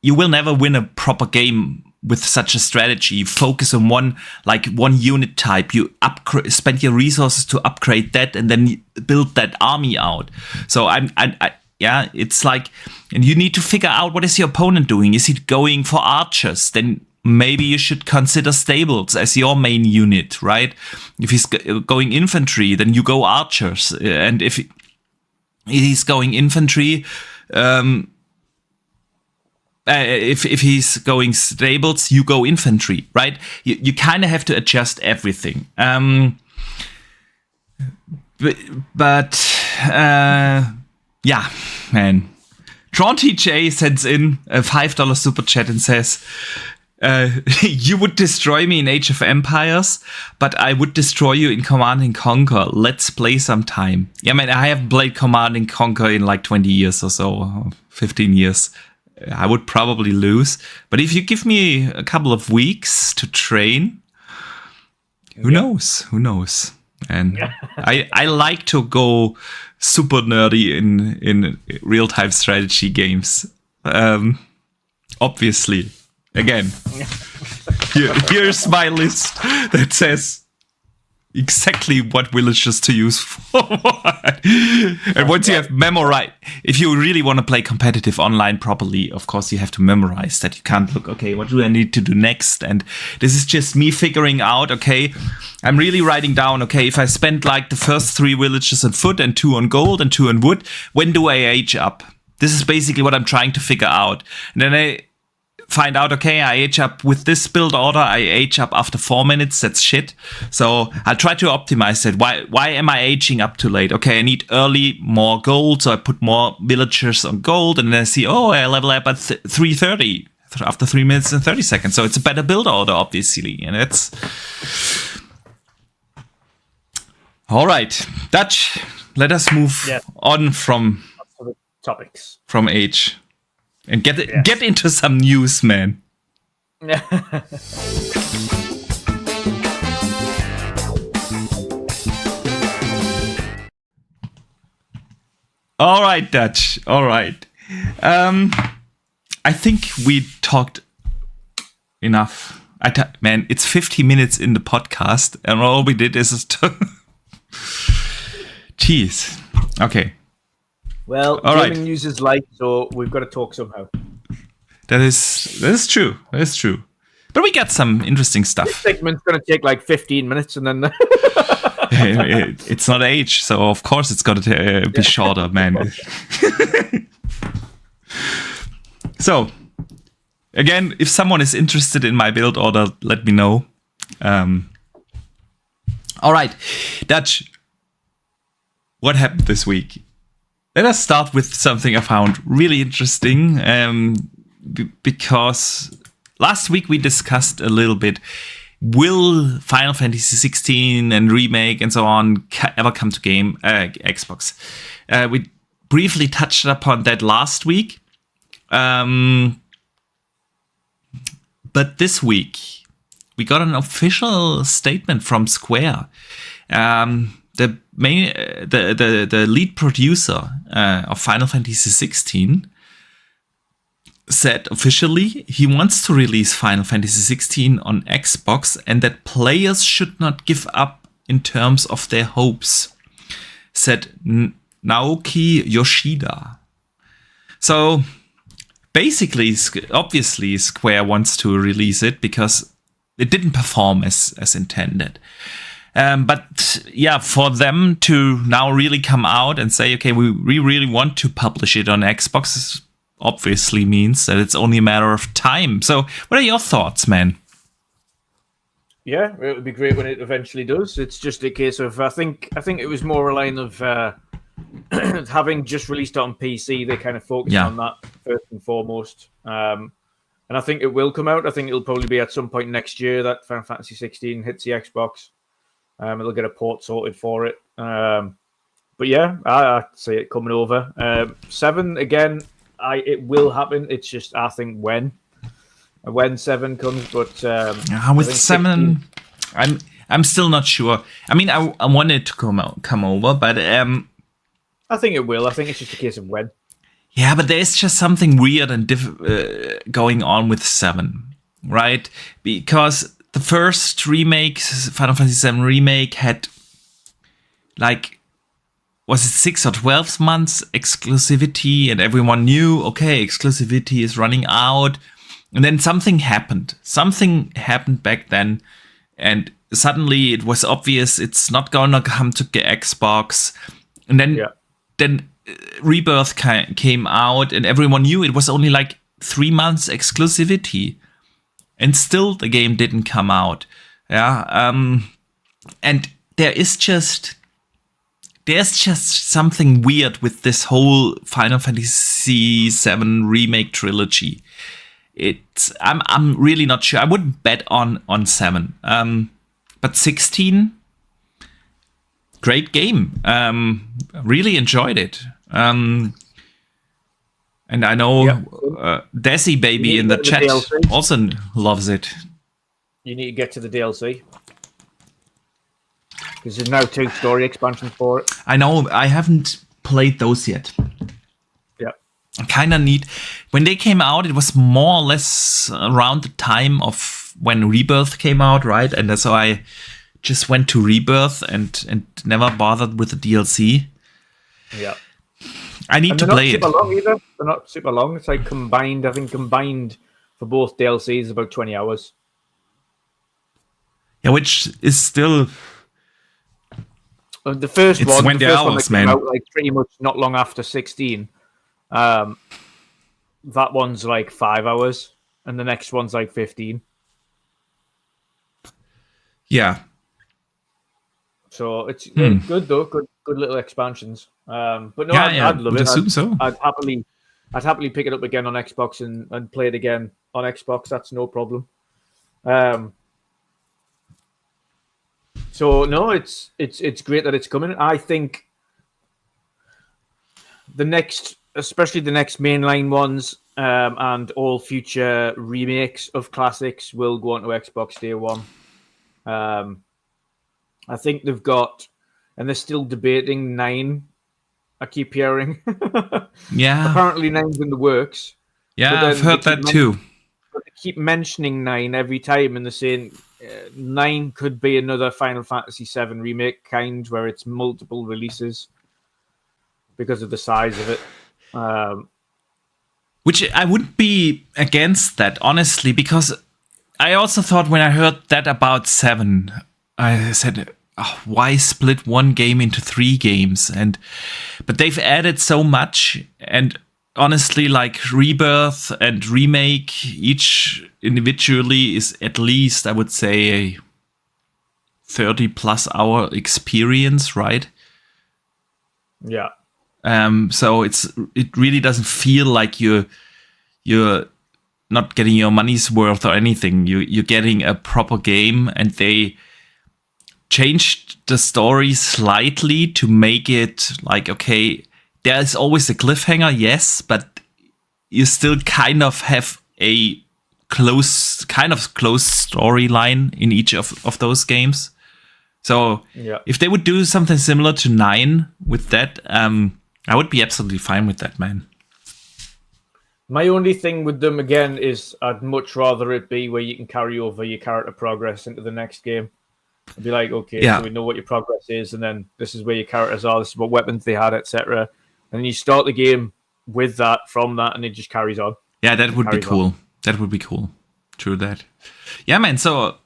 you will never win a proper game with such a strategy. You focus on one unit type. You spend your resources to upgrade that, and then build that army out. So yeah, it's like, and you need to figure out what is your opponent doing. Is he going for archers? Then maybe you should consider stables as your main unit, right? If he's going infantry, then you go archers. And if he's going infantry, if he's going stables, you go infantry, right? You kind of have to adjust everything. Yeah, man. Tron TJ sends in a $5 super chat and says, you would destroy me in Age of Empires, but I would destroy you in Command & Conquer. Let's play sometime. Yeah, man, I haven't played Command & Conquer in like 20 years or so, 15 years. I would probably lose. But if you give me a couple of weeks to train, who knows? Who knows? And I like to go super nerdy in real-time strategy games. Obviously. Again, here's my list that says exactly what villages to use for what. And once you have memorized, if you really want to play competitive online properly, of course you have to memorize that. You can't look, okay, what do I need to do next? And this is just me figuring out, okay, I'm really writing down, okay, if I spend like the first 3 villages on foot and 2 on gold and 2 on wood, when do I age up? This is basically what I'm trying to figure out. And then I find out, okay, I age up with this build order, I age up after 4 minutes, that's shit. So I'll try to optimize it. Why am I aging up too late? Okay, I need early more gold, so I put more villagers on gold, and then I see, oh, I level up at 330 after 3 minutes and 30 seconds. So it's a better build order, obviously, and it's... All right, Dutch, let us move on from topics. From Age. And get into some news, man. All right, Dutch. All right. I think we talked enough. Man, it's 50 minutes in the podcast, and all we did is Jeez. Okay. Well, All right. gaming news is light, so we've got to talk somehow. That is true. That is true. But we got some interesting This stuff. segment's going to take like 15 minutes, and then It's not Age, so of course it's got to be shorter, man. So, again, if someone is interested in my build order, let me know. All right, Dutch. What happened this week? Let us start with something I found really interesting, because last week we discussed a little bit, will Final Fantasy 16 and Remake and so on ever come to Xbox? We briefly touched upon that last week. But this week, we got an official statement from Square. The lead producer of Final Fantasy 16 said officially he wants to release Final Fantasy 16 on Xbox and that players should not give up in terms of their hopes, said Naoki Yoshida. So basically, obviously, Square wants to release it because it didn't perform as intended. But yeah, for them to now really come out and say, okay, we really want to publish it on Xbox, obviously means that it's only a matter of time. So what are your thoughts, man? Yeah, it would be great when it eventually does. It's just a case of I think it was more a line of having just released it on PC, they kind of focused on that first and foremost. And I think it will come out. I think it'll probably be at some point next year that Final Fantasy 16 hits the Xbox. It'll get a port sorted for it. But yeah, I see it coming over. 7 again. It will happen. It's just I think when 7 comes. But with 7, I'm still not sure. I mean, I want it to come over, but I think it will. I think it's just a case of when. Yeah, but there's just something weird and going on with 7, right? Because the first remake, Final Fantasy VII Remake, had like, was it 6 or 12 months exclusivity, and everyone knew, okay, exclusivity is running out. And then something happened. Something happened back then, and suddenly it was obvious it's not gonna come to Xbox. And then Rebirth came out, and everyone knew it was only like 3 months exclusivity, and still the game didn't come out. And there's just something weird with this whole Final Fantasy VII Remake trilogy. I'm really not sure. I wouldn't bet on 7. But 16, great game. Really enjoyed it. And I know Desi Baby in the chat also loves it. You need to get to the DLC. Because there's now 2 story expansions for it. I know. I haven't played those yet. Yeah. I kind of need... When they came out, it was more or less around the time of when Rebirth came out, right? And so I just went to Rebirth and never bothered with the DLC. Yeah. I need to play it. They're not super long either. They're not super long. It's like combined for both DLCs about 20 hours. Yeah, which is still... The first it's one, 20 hours, came out like pretty much not long after 16. That one's like 5 hours, and the next one's like 15. Yeah. So it's good though, good little expansions. But no, I'd love it. Assume so. I'd happily pick it up again on Xbox and play it again on Xbox. That's no problem. So no, it's great that it's coming. I think especially the next mainline ones, and all future remakes of classics will go onto Xbox Day 1. I think they've got, and they're still debating 9. I keep hearing. Yeah. Apparently 9's in the works. Yeah, I've heard that too. But they keep mentioning 9 every time, and they're saying 9 could be another Final Fantasy VII remake kind, where it's multiple releases. because of the size of it. Which I wouldn't be against that, honestly, because I also thought when I heard that about 7, I said, oh, why split one game into 3 games? But they've added so much, and honestly, like Rebirth and Remake, each individually is at least, I would say, a 30+ hour experience, right? Yeah. So it really doesn't feel like you're not getting your money's worth or anything. You're getting a proper game, and they changed the story slightly to make it like, okay, there is always a cliffhanger, yes, but you still kind of have a close storyline in each of those games. So if they would do something similar to 9 with that, I would be absolutely fine with that, man. My only thing with them, again, is I'd much rather it be where you can carry over your character progress into the next game. I'd be like, okay, so we know what your progress is, and then this is where your characters are, this is what weapons they had, etc. And then you start the game with that, from that, and it just carries on. Yeah, that would be cool. That would be cool. True that. Yeah, man, so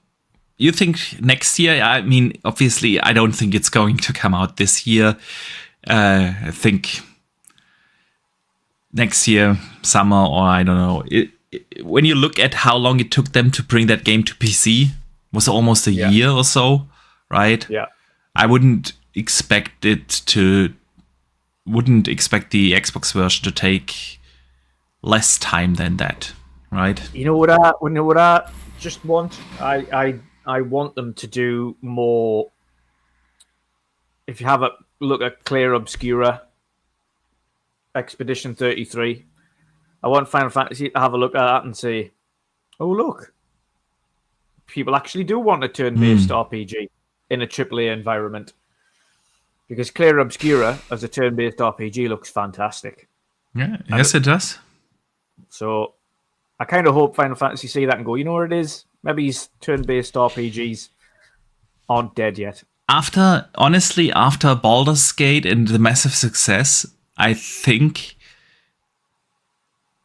you think next year? I mean, obviously, I don't think it's going to come out this year. I think next year, summer, or I don't know. When you look at how long it took them to bring that game to PC, was almost a year or so, right? Yeah. I wouldn't expect the Xbox version to take less time than that, right? You know what I just want? I want them to do more. If you have a look at Clear Obscura, Expedition 33, I want Final Fantasy to have a look at that and say, oh, look, people actually do want a turn-based RPG in a AAA environment. Because Clear Obscura, as a turn-based RPG, looks fantastic. Yeah, yes, it does. So I kind of hope Final Fantasy see that and go, you know what it is? Maybe these turn-based RPGs aren't dead yet. After Baldur's Gate and the massive success, I think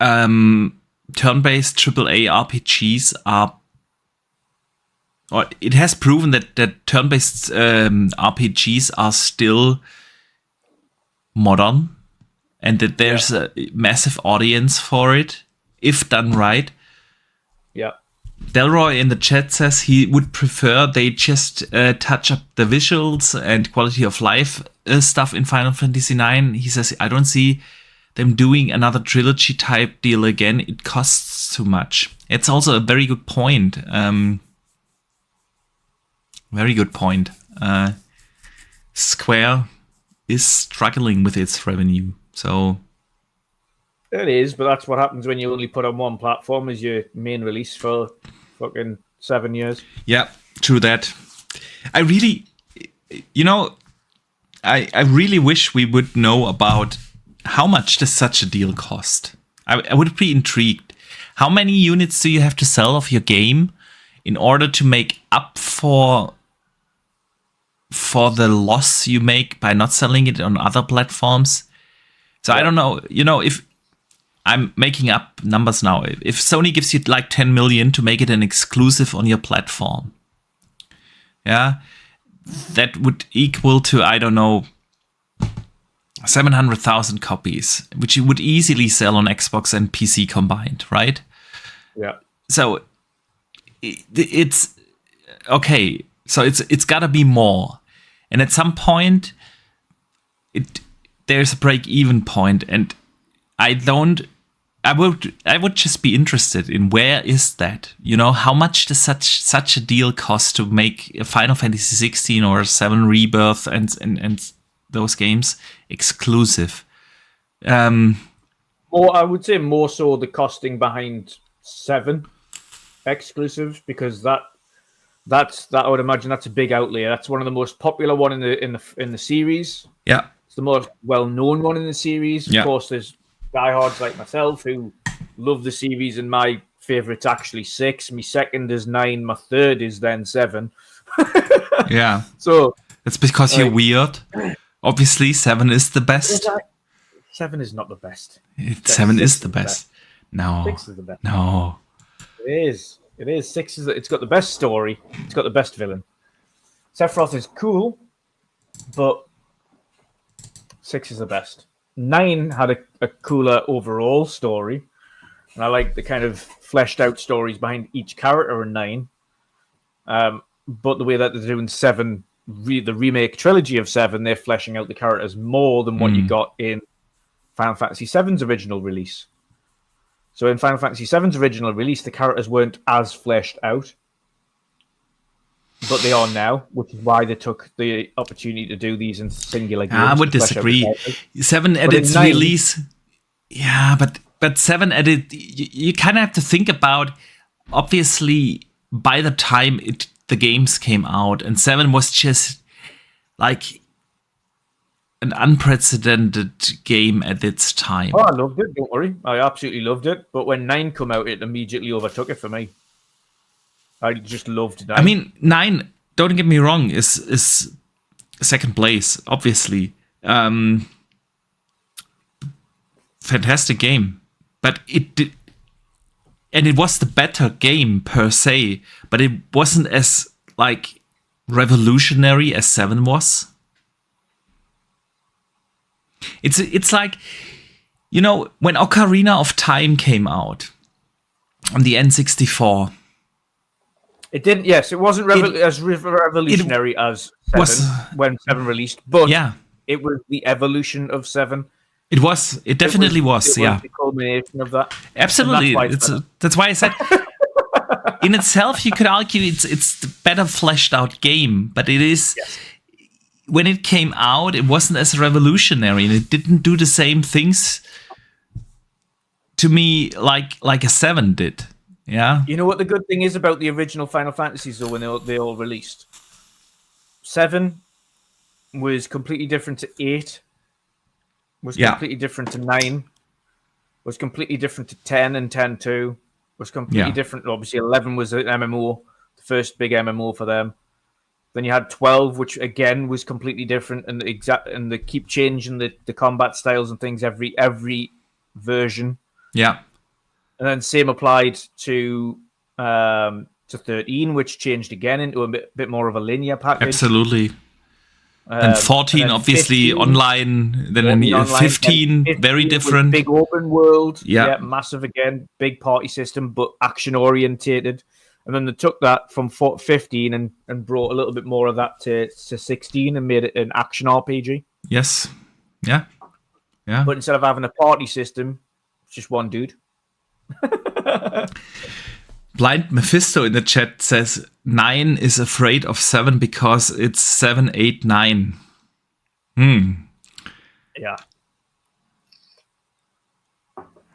turn-based AAA RPGs are, or it has proven that turn-based RPGs are still modern, and that there's a massive audience for it if done right. Yeah. Delroy in the chat says he would prefer they just touch up the visuals and quality of life stuff in Final Fantasy IX. He says, I don't see them doing another trilogy type deal again. It costs too much. It's also a very good point. Very good point. Square is struggling with its revenue. So it is, but that's what happens when you only put on one platform as your main release for fucking 7 years. Yeah, true that. I really wish we would know about how much does such a deal cost. I would be intrigued. How many units do you have to sell of your game in order to make up for the loss you make by not selling it on other platforms? So I don't know, if I'm making up numbers now. If Sony gives you like 10 million to make it an exclusive on your platform, yeah, that would equal to, I don't know, 700,000 copies, which you would easily sell on Xbox and PC combined, right? Yeah. So it's okay. So it's got to be more, and at some point, there's a break-even point, and I would just be interested in where is that? How much does such a deal cost to make a Final Fantasy 16 or 7 Rebirth and those games exclusive? Or I would say more so the costing behind 7 exclusives, because that I would imagine that's a big outlay. That's one of the most popular one in the series. Yeah, it's the most well-known one in the series. Of course, there's diehards like myself who love the series, and my favorite's actually 6. My second is 9. My third is then 7. Yeah. So it's because you're weird. Obviously, 7 is the best. 7 is not the best. 7 is the best. No. 6 is the best. No. It is. 6 is. It's got the best story. It's got the best villain. Sephiroth is cool, but 6 is the best. 9 had a cooler overall story, and I like the kind of fleshed out stories behind each character in 9. But the way that they're doing 7, the remake trilogy of 7, they're fleshing out the characters more than what you got in Final Fantasy VII's original release. So in Final Fantasy VII's original release, the characters weren't as fleshed out, but they are now, which is why they took the opportunity to do these in singular games. I would disagree. 7 at its release, but 7 at it, you kind of have to think about, obviously, by the time the games came out, and 7 was just like an unprecedented game at its time. Oh, I loved it, don't worry. I absolutely loved it. But when 9 came out, it immediately overtook it for me. I just loved 9. I mean, 9, don't get me wrong, is second place, obviously. Fantastic game. But it was the better game per se, but it wasn't as like revolutionary as 7 was. It's like, you know, when Ocarina of Time came out on the N64. It didn't. Yes, it wasn't as revolutionary as 7 when 7 released, but it was the evolution of 7. It was. It definitely was. The culmination of that. Absolutely. That's why I said. In itself, you could argue it's the better fleshed out game, but it is. Yes. When it came out, it wasn't as revolutionary, and it didn't do the same things to me like a 7 did. Yeah. You know what the good thing is about the original Final Fantasies, though, when they all released? 7 was completely different to 8. Was completely different to 9. Was completely different to 10 and 10-2. Was completely different. Obviously, 11 was an MMO, the first big MMO for them. Then you had 12, which again was completely different, and they keep changing the combat styles and things every version. Yeah. And then same applied to 13, which changed again into a bit more of a linear package. Absolutely. And 14, obviously 15, online. Then 15, very different. Big open world. Yeah, massive again. Big party system, but action orientated. And then they took that from 15 and brought a little bit more of that to 16 and made it an action RPG. Yes. Yeah. Yeah. But instead of having a party system, it's just one dude. Blind Mephisto in the chat says 9 is afraid of 7 because it's 7, 8, 9. Yeah.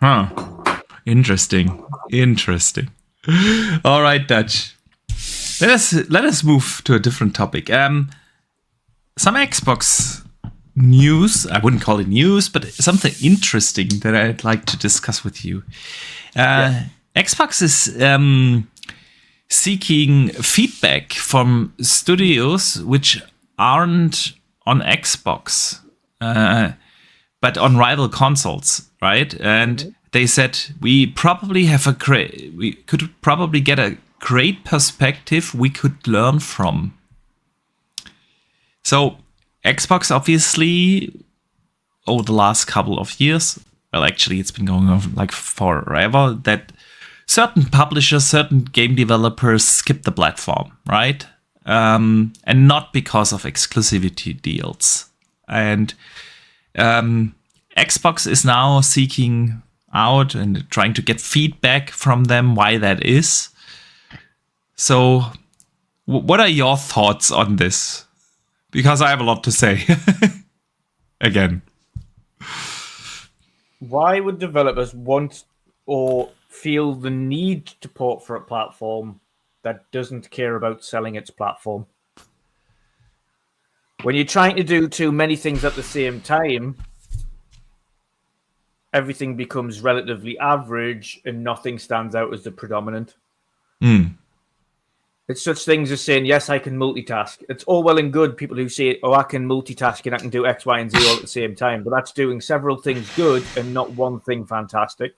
Huh. Interesting. All right, Dutch. Let us move to a different topic. Some Xbox news. I wouldn't call it news, but something interesting that I'd like to discuss with you. Xbox is seeking feedback from studios which aren't on Xbox, but on rival consoles, right? And they said we could probably get a great perspective we could learn from. So Xbox obviously over the last couple of years, well, actually it's been going on like forever, that certain publishers, certain game developers skip the platform, right? And not because of exclusivity deals. And Xbox is now seeking out and trying to get feedback from them why that is. So what are your thoughts on this? Because I have a lot to say. Again. Why would developers want or feel the need to port for a platform that doesn't care about selling its platform? When you're trying to do too many things at the same time, everything becomes relatively average and nothing stands out as the predominant. It's such things as saying, yes, I can multitask. It's all well and good, people who say, oh, I can multitask and I can do X, Y, and Z all at the same time. But that's doing several things good and not one thing fantastic.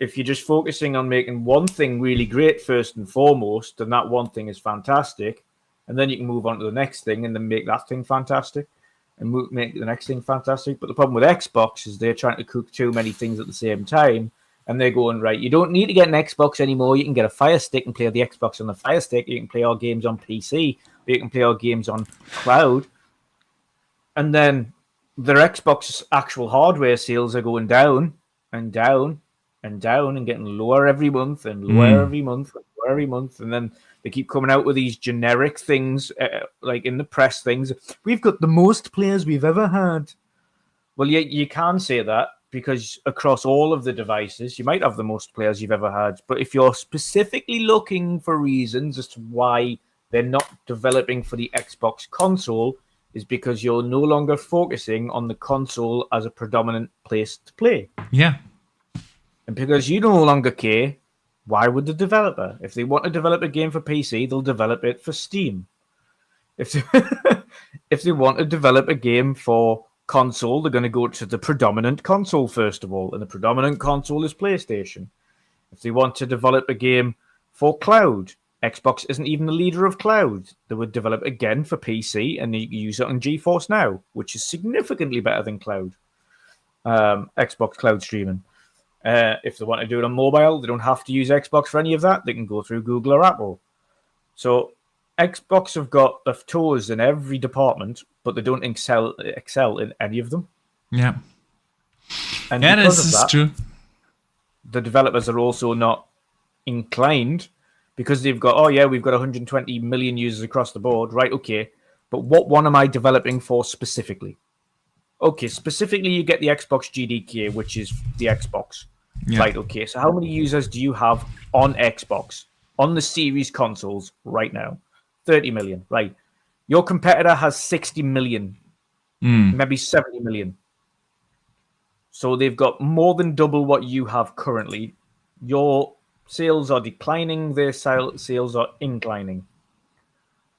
If you're just focusing on making one thing really great first and foremost, then that one thing is fantastic. And then you can move on to the next thing and then make that thing fantastic and make the next thing fantastic. But the problem with Xbox is they're trying to cook too many things at the same time. And they're going, right, you don't need to get an Xbox anymore. You can get a Fire Stick and play the Xbox on the Fire Stick. You can play our games on PC. You can play our games on cloud. And then their Xbox actual hardware sales are going down and down and down and getting lower every month and lower every month and lower every month. And then they keep coming out with these generic things, like in the press things. We've got the most players we've ever had. Well, you can say that, because across all of the devices, you might have the most players you've ever had. But if you're specifically looking for reasons as to why they're not developing for the Xbox console, is because you're no longer focusing on the console as a predominant place to play. Yeah. And because you no longer care, why would the developer? If they want to develop a game for PC, they'll develop it for Steam. If they want to develop a game for console, they're going to go to the predominant console first of all, and the predominant console is PlayStation. If they want to develop a game for cloud, Xbox isn't even the leader of cloud. They would develop again for PC, and you use it on GeForce Now, which is significantly better than cloud. Xbox cloud streaming. If they want to do it on mobile, they don't have to use Xbox for any of that. They can go through Google or Apple. So Xbox have got their toes in every department, but they don't excel in any of them. Yeah. And yeah, because this of is that, true. the developers are also not inclined, because they've got, oh yeah, we've got 120 million users across the board. Right, okay. But what one am I developing for specifically? Okay, specifically you get the Xbox GDK, which is the Xbox. Yeah. Right, okay. So how many users do you have on Xbox, on the series consoles right now? 30 million, right. Your competitor has 60 million, maybe 70 million. So they've got more than double what you have currently. Your sales are declining, their sales are inclining.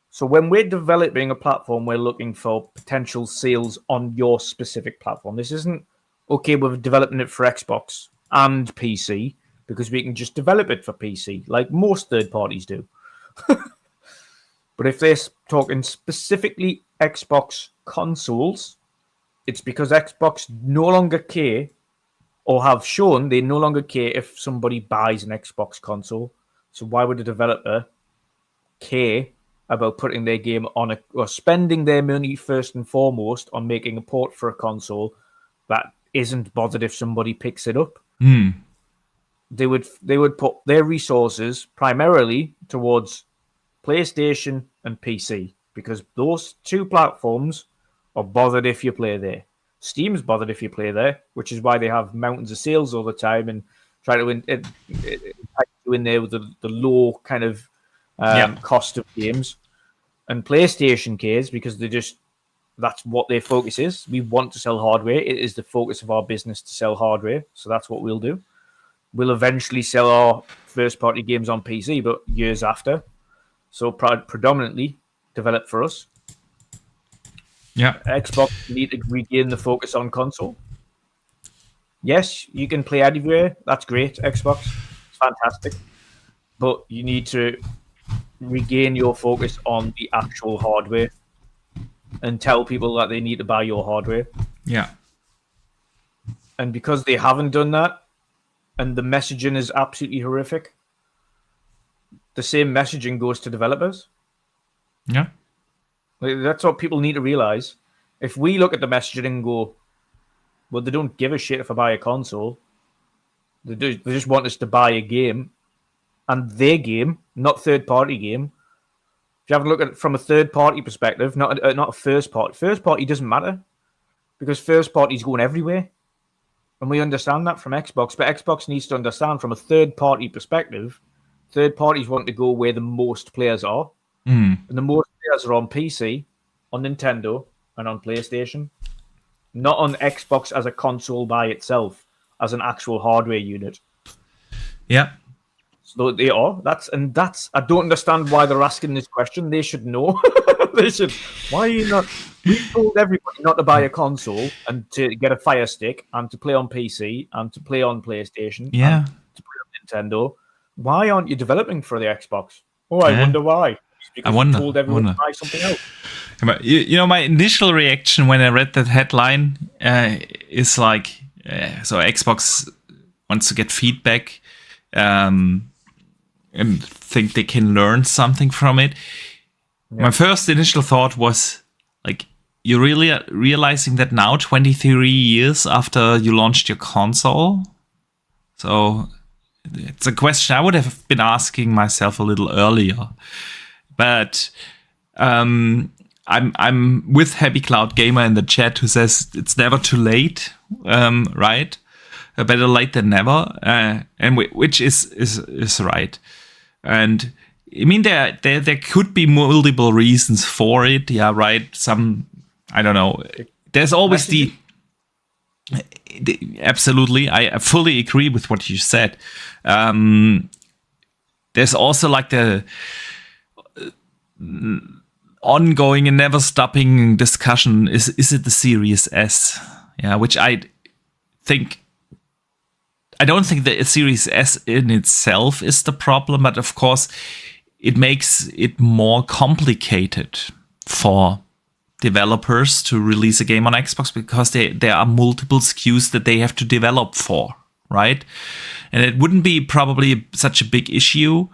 So when we're developing a platform, we're looking for potential sales on your specific platform. This isn't, okay, we're developing it for Xbox and PC, because we can just develop it for PC, like most third parties do. But if they're talking specifically Xbox consoles, it's because Xbox no longer care, or have shown they no longer care if somebody buys an Xbox console. So why would a developer care about putting their game on or spending their money first and foremost on making a port for a console that isn't bothered if somebody picks it up? They would put their resources primarily towards PlayStation and PC, because those two platforms are bothered if you play there. Steam's bothered if you play there, which is why they have mountains of sales all the time and try to entice you in there with the low kind of cost of games. And PlayStation cares because that's what their focus is. We want to sell hardware. It is the focus of our business to sell hardware. So that's what we'll do. We'll eventually sell our first-party games on PC, but years after. So predominantly developed for us. Yeah. Xbox need to regain the focus on console. Yes, you can play anywhere. That's great. Xbox, it's fantastic. But you need to regain your focus on the actual hardware and tell people that they need to buy your hardware. Yeah. And because they haven't done that, and the messaging is absolutely horrific, the same messaging goes to developers. Yeah. That's what people need to realize. If we look at the messaging and go, well, they don't give a shit if I buy a console. They just want us to buy a game, and their game, not third-party game. If you have a look at it from a third-party perspective, not a first-party. First-party doesn't matter, because first-party is going everywhere. And we understand that from Xbox, but Xbox needs to understand from a third-party perspective, third parties want to go where the most players are. And the most players are on PC, on Nintendo, and on PlayStation. Not on Xbox as a console by itself, as an actual hardware unit. Yeah. They are. That's. I don't understand why they're asking this question. They should know. They should. Why are you not? We told everybody not to buy a console and to get a Fire Stick and to play on PC and to play on PlayStation. Yeah. And to play on Nintendo. Why aren't you developing for the Xbox? Oh, I wonder why. Because I wonder. You told everyone to buy something else. You know, my initial reaction when I read that headline is like, so Xbox wants to get feedback and think they can learn something from it. Yeah. My first initial thought was like, you're really realizing that now, 23 years after you launched your console? So it's a question I would have been asking myself a little earlier. But I'm with Happy Cloud Gamer in the chat who says it's never too late, right? Better late than never, and which is right. And I mean, there could be multiple reasons for it. Yeah, right. Some, I don't know. There's always absolutely. I fully agree with what you said. There's also like the ongoing and never stopping discussion. Is it the Series S? Yeah, which I don't think that a Series S in itself is the problem, but of course it makes it more complicated for developers to release a game on Xbox because there are multiple SKUs that they have to develop for, right? And it wouldn't be probably such a big issue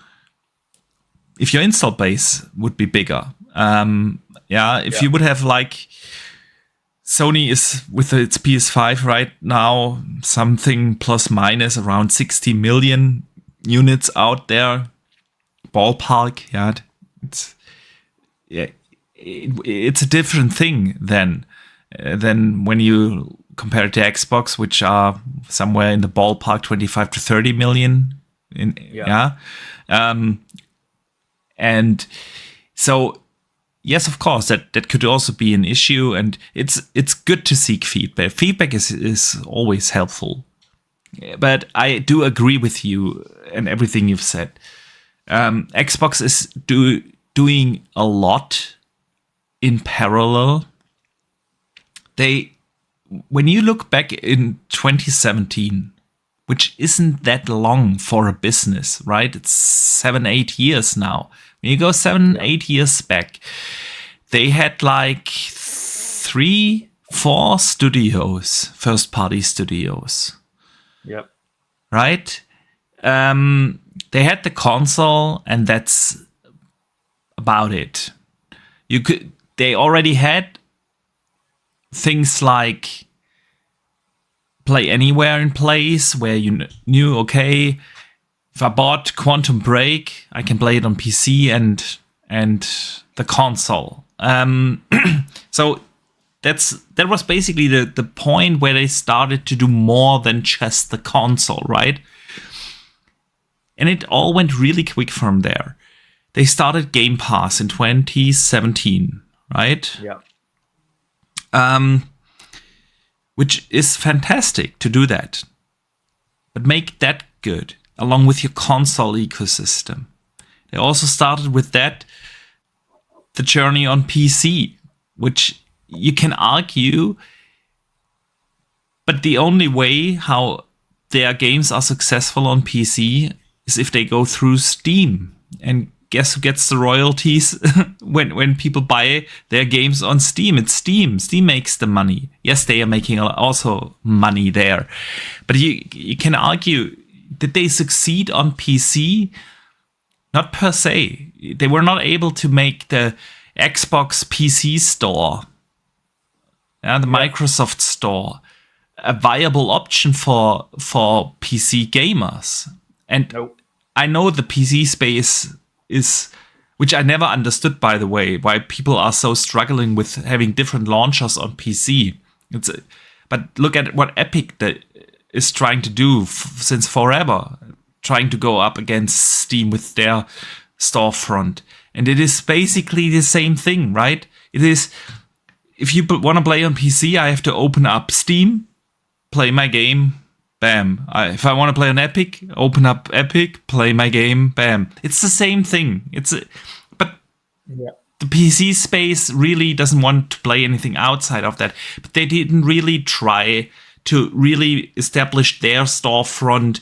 if your install base would be bigger. If you would have like Sony is with its PS5 right now, something plus minus around 60 million units out there, ballpark. It's a different thing than when you compare it to Xbox, which are somewhere in the ballpark 25 to 30 million. And so, yes, of course, that could also be an issue, and it's good to seek feedback. Feedback is always helpful. But I do agree with you and everything you've said. Xbox is doing a lot in parallel. When you look back in 2017, which isn't that long for a business, right? It's 7-8 years now. When you go 7-8 years back, they had like 3-4 studios, first-party studios. Yep. Right? They had the console, and that's about it. They already had things like Play Anywhere in place, where you knew, okay, if I bought Quantum Break, I can play it on PC and the console. So that was basically the point where they started to do more than just the console, right? And it all went really quick from there. They started Game Pass in 2017, right? Yeah. Which is fantastic to do that. But make that good, along with your console ecosystem. They also started with that, the journey on PC, which you can argue, but the only way how their games are successful on PC is if they go through Steam. And guess who gets the royalties when people buy their games on Steam? It's Steam. Steam makes the money. Yes, they are making also money there. But you can argue, did they succeed on PC? Not per se. They were not able to make the Xbox PC store, the Microsoft store, a viable option for PC gamers. And I know the PC space is, which I never understood, by the way, why people are so struggling with having different launchers on PC. But look at what Epic is trying to do since forever, trying to go up against Steam with their storefront. And it is basically the same thing, right? It is, if you want to play on PC, I have to open up Steam, play my game, bam. If I want to play on Epic, open up Epic, play my game, bam. It's the same thing. But the PC space really doesn't want to play anything outside of that. But they didn't really try to really establish their storefront,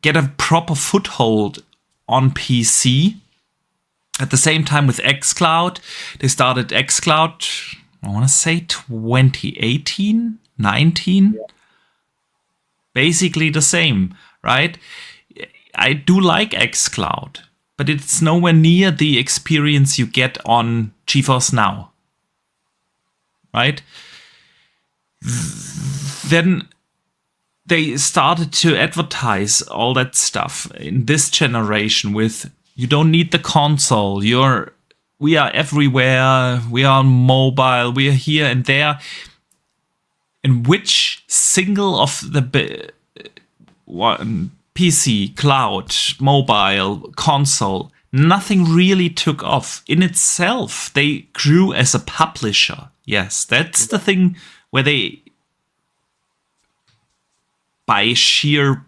get a proper foothold on PC. At the same time with xCloud, they started xCloud, I want to say 2018, 19. Yeah. Basically the same, right? I do like xCloud, but it's nowhere near the experience you get on GeForce Now, right? Then they started to advertise all that stuff in this generation with, you don't need the console, we are everywhere, we are on mobile, we are here and there. And which single of the PC, cloud, mobile, console, nothing really took off in itself. They grew as a publisher. Yes, that's the thing where they, by sheer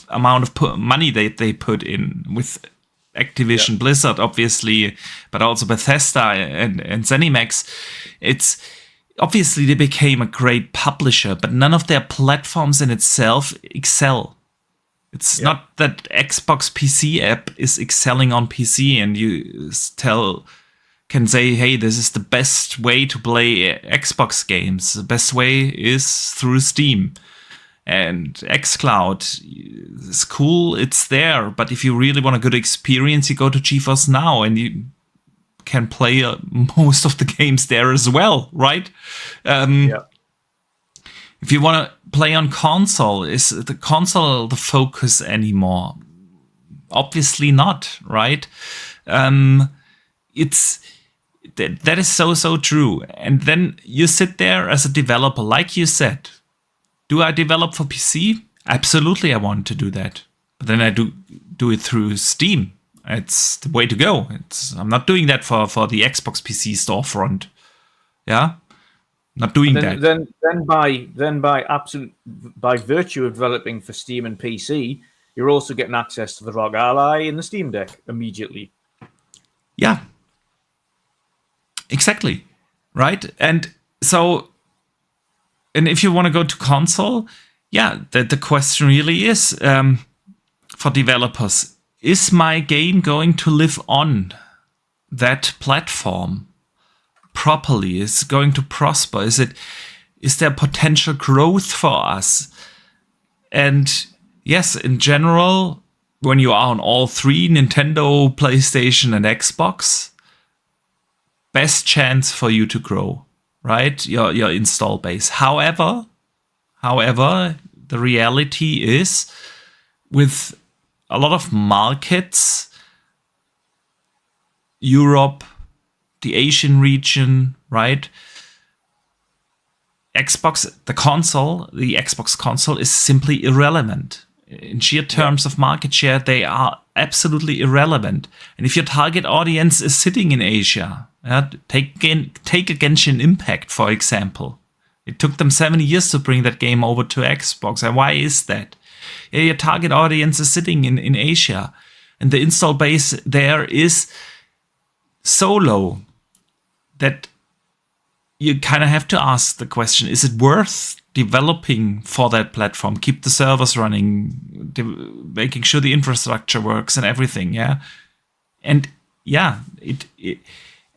amount of money that they put in with Activision Blizzard, obviously, but also Bethesda and ZeniMax, it's obviously they became a great publisher, but none of their platforms in itself excel. It's not that Xbox PC app is excelling on PC and you can say, hey, this is the best way to play Xbox games. The best way is through Steam. And xCloud is cool, it's there. But if you really want a good experience, you go to GeForce Now and you can play most of the games there as well, right? If you want to play on console, is the console the focus anymore? Obviously not, right? It's that is so true. And then you sit there as a developer, like you said. Do I develop for PC? Absolutely, I want to do that. But then I do it through Steam. It's the way to go. I'm not doing that for the Xbox PC storefront. Yeah, not doing that. Then by virtue of developing for Steam and PC, you're also getting access to the ROG Ally and the Steam Deck immediately. Yeah, exactly, right. And so, and if you want to go to console, the question really is for developers. Is my game going to live on that platform properly? Is it going to prosper? Is there potential growth for us? And yes, in general, when you are on all three, Nintendo, PlayStation, and Xbox, best chance for you to grow, right? Your install base. However, the reality is with a lot of markets, Europe, the Asian region, right? The Xbox console is simply irrelevant. In sheer terms of market share, they are absolutely irrelevant. And if your target audience is sitting in Asia, take a Genshin Impact, for example. It took them 7 years to bring that game over to Xbox. And why is that? Your target audience is sitting in Asia, and the install base there is so low that you kind of have to ask the question, is it worth developing for that platform, keep the servers running, making sure the infrastructure works and everything, And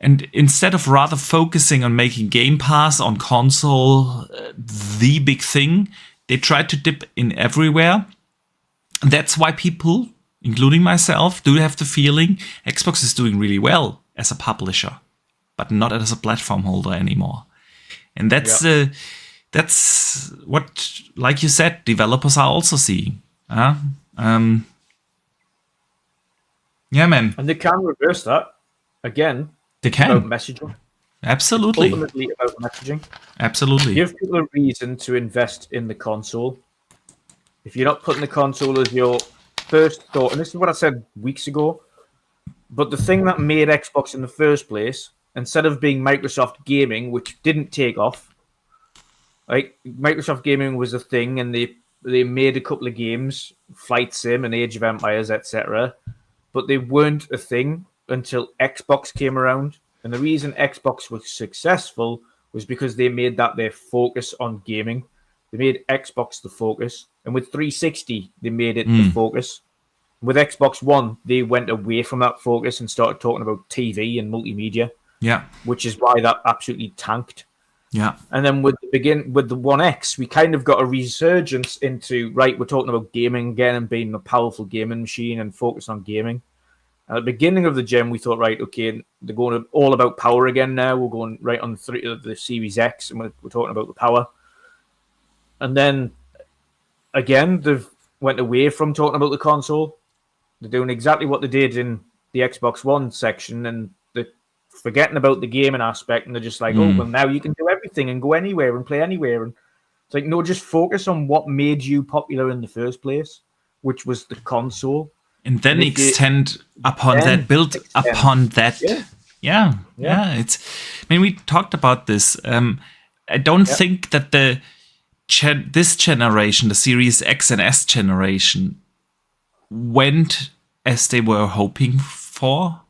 and instead of rather focusing on making Game Pass on console the big thing, they try to dip in everywhere. That's why people, including myself, do have the feeling Xbox is doing really well as a publisher, but not as a platform holder anymore. And that's what, like you said, developers are also seeing. Man. And they can reverse that again. They can. About messaging. Absolutely. It's ultimately about messaging. Absolutely. Give people a reason to invest in the console. If you're not putting the console as your first thought, and this is what I said weeks ago, but the thing that made Xbox in the first place, instead of being Microsoft Gaming, which didn't take off, Like Microsoft Gaming was a thing, and they made a couple of games, Flight Sim and Age of Empires, etc. But they weren't a thing until Xbox came around. And the reason Xbox was successful was because they made that their focus on gaming. They made Xbox the focus, and with 360, they made it the focus. With Xbox One, they went away from that focus and started talking about TV and multimedia. Yeah, which is why that absolutely tanked. yeah, And then with the One X, we kind of got a resurgence into we're talking about gaming again and being a powerful gaming machine and focus on gaming. At the beginning of the gen, we thought, okay, they're going all about power again now. We're going right on the Series X, and we're talking about the power. And then again, they've went away from talking about the console. They're doing exactly what they did in the Xbox One section, and they're forgetting about the gaming aspect, and they're just like, oh, well, now you can do everything and go anywhere and play anywhere. And it's like, no, just focus on what made you popular in the first place, which was the console. And then extend upon that, build upon that. Yeah. It's. I mean, we talked about this. I don't think that this generation, the Series X and S generation, went as they were hoping for.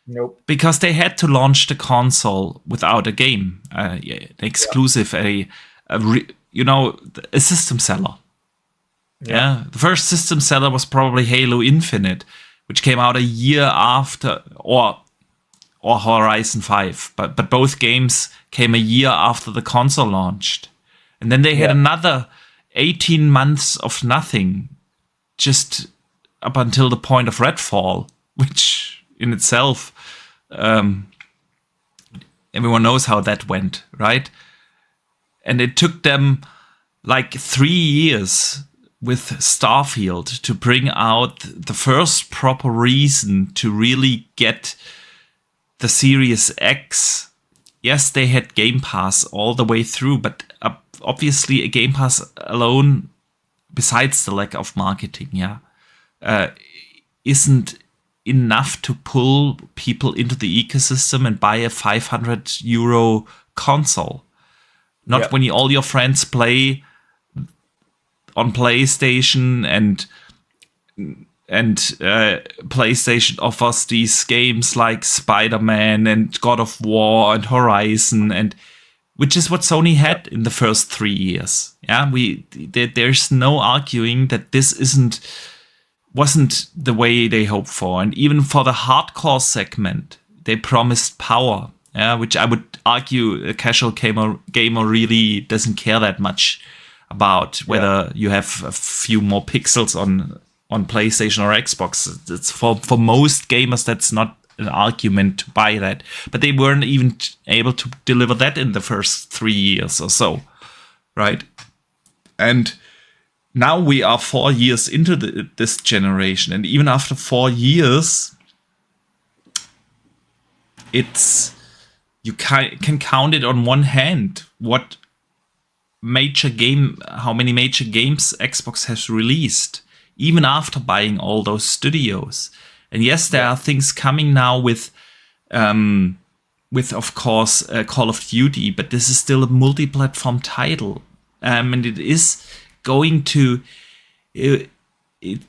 Nope. Because they had to launch the console without a game, exclusive, a system seller. Yeah, the first system seller was probably Halo Infinite, which came out a year after, or Horizon 5. But both games came a year after the console launched, and then they had another 18 months of nothing, just up until the point of Redfall, which in itself, everyone knows how that went, right? And it took them like 3 years with Starfield to bring out the first proper reason to really get the Series X. Yes, they had Game Pass all the way through, but obviously a Game Pass alone, besides the lack of marketing, isn't enough to pull people into the ecosystem and buy a €500 console. Not when all your friends play on PlayStation and PlayStation offers these games like Spider-Man and God of War and Horizon, and which is what Sony had in the first 3 years. Yeah, there's no arguing that this wasn't the way they hoped for. And even for the hardcore segment, they promised power, which I would argue a casual gamer really doesn't care that much about whether you have a few more pixels on PlayStation or Xbox. It's for most gamers, that's not an argument to buy that. But they weren't even able to deliver that in the first 3 years or so, right? And now we are 4 years into this generation, and even after 4 years, you can count it on one hand how many major games Xbox has released, even after buying all those studios. And yes, there are things coming now with of course Call of Duty, but this is still a multi-platform title, and it is going to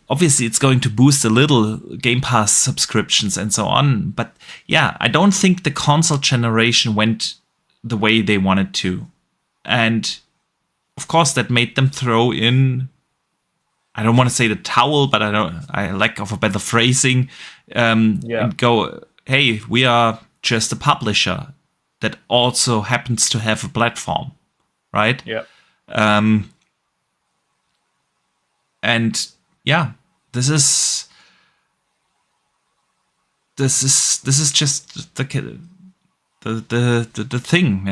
obviously it's going to boost a little Game Pass subscriptions and so on. But I don't think the console generation went the way they wanted to, and of course that made them throw in, I don't want to say the towel, but I lack of a better phrasing, and go, hey, we are just a publisher that also happens to have a platform, right? And this is just the thing,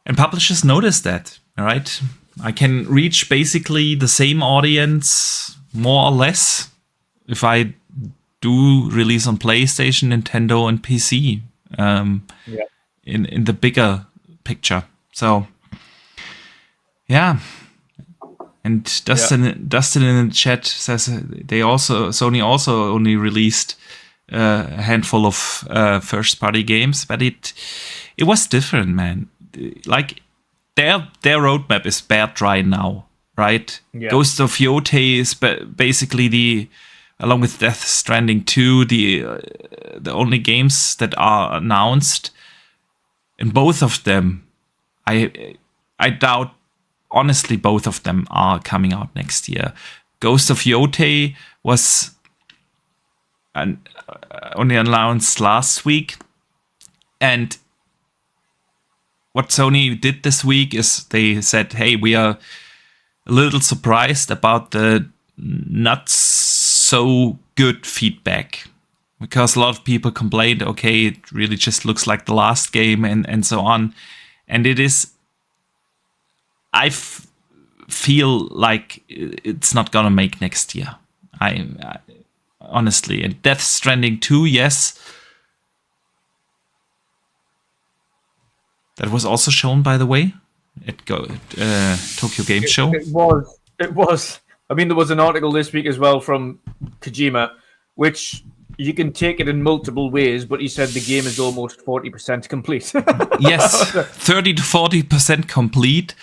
and publishers notice that, right? I can reach basically the same audience more or less if I do release on PlayStation, Nintendo, and PC in the bigger picture. So and Dustin in the chat says Sony also only released a handful of first party games, but it was different, man. Like their roadmap is bare dry now, right? Yeah. Ghost of Yotei is basically along with Death Stranding 2, the only games that are announced. And both of them, I doubt, honestly, both of them are coming out next year. Ghost of Yotei was only announced last week. And what Sony did this week is they said, hey, we are a little surprised about the not so good feedback. Because a lot of people complained, okay, it really just looks like the last game and so on. And it is, I feel like it's not going to make next year. I honestly. And Death Stranding 2, yes. That was also shown, by the way, at Tokyo Game Show. It was. I mean, there was an article this week as well from Kojima, which you can take it in multiple ways, but he said the game is almost 40% complete. Yes, 30 to 40% complete.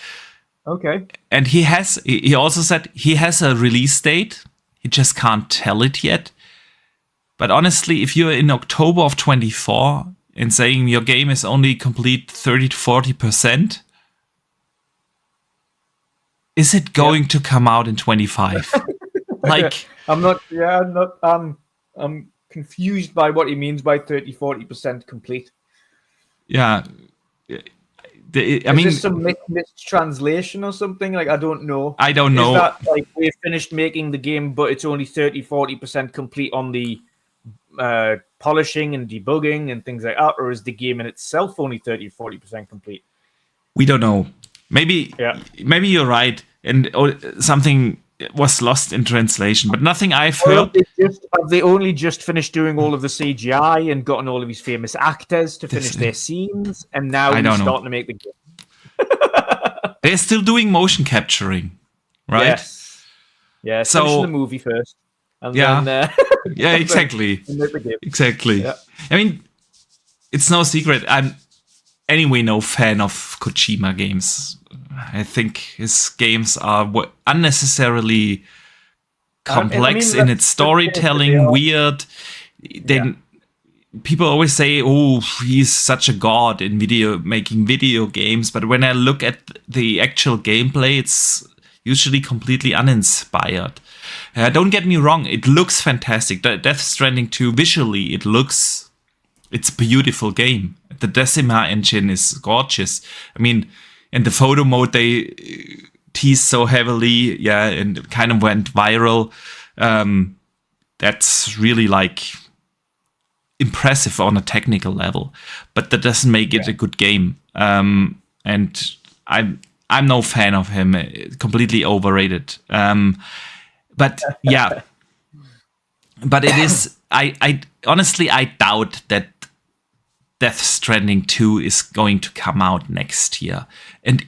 Okay. And he also said he has a release date. He just can't tell it yet. But honestly, if you're in October of 24 and saying your game is only complete 30 to 40%, is it going to come out in 25? Like, I'm confused by what he means by 30-40% complete. Yeah. I mean, is this some mistranslation or something? Like, I don't know. I don't know. Is that like we finished making the game, but it's only 30-40% complete on the polishing and debugging and things like that? Or is the game in itself only 30-40% complete? We don't know. Maybe you're right, and something was lost in translation, but nothing I've heard. Have they only just finished doing all of the CGI and gotten all of these famous actors to finish their scenes, and now they're starting to make the game? They're still doing motion capturing, right? Yes. Yeah, so finish the movie first. And then, yeah, exactly. Exactly. Yeah. I mean, it's no secret. I'm anyway no fan of Kojima games. I think his games are unnecessarily complex in its storytelling, weird. Then people always say, "Oh, he's such a god in making video games." But when I look at the actual gameplay, it's usually completely uninspired. Don't get me wrong; it looks fantastic. Death Stranding 2 visually, it's a beautiful game. The Decima engine is gorgeous. I mean, in the photo mode, they teased so heavily, and kind of went viral. That's really like impressive on a technical level, but that doesn't make it a good game. And I'm no fan of him. Completely overrated. But yeah, but it is. I honestly doubt that Death Stranding 2 is going to come out next year. And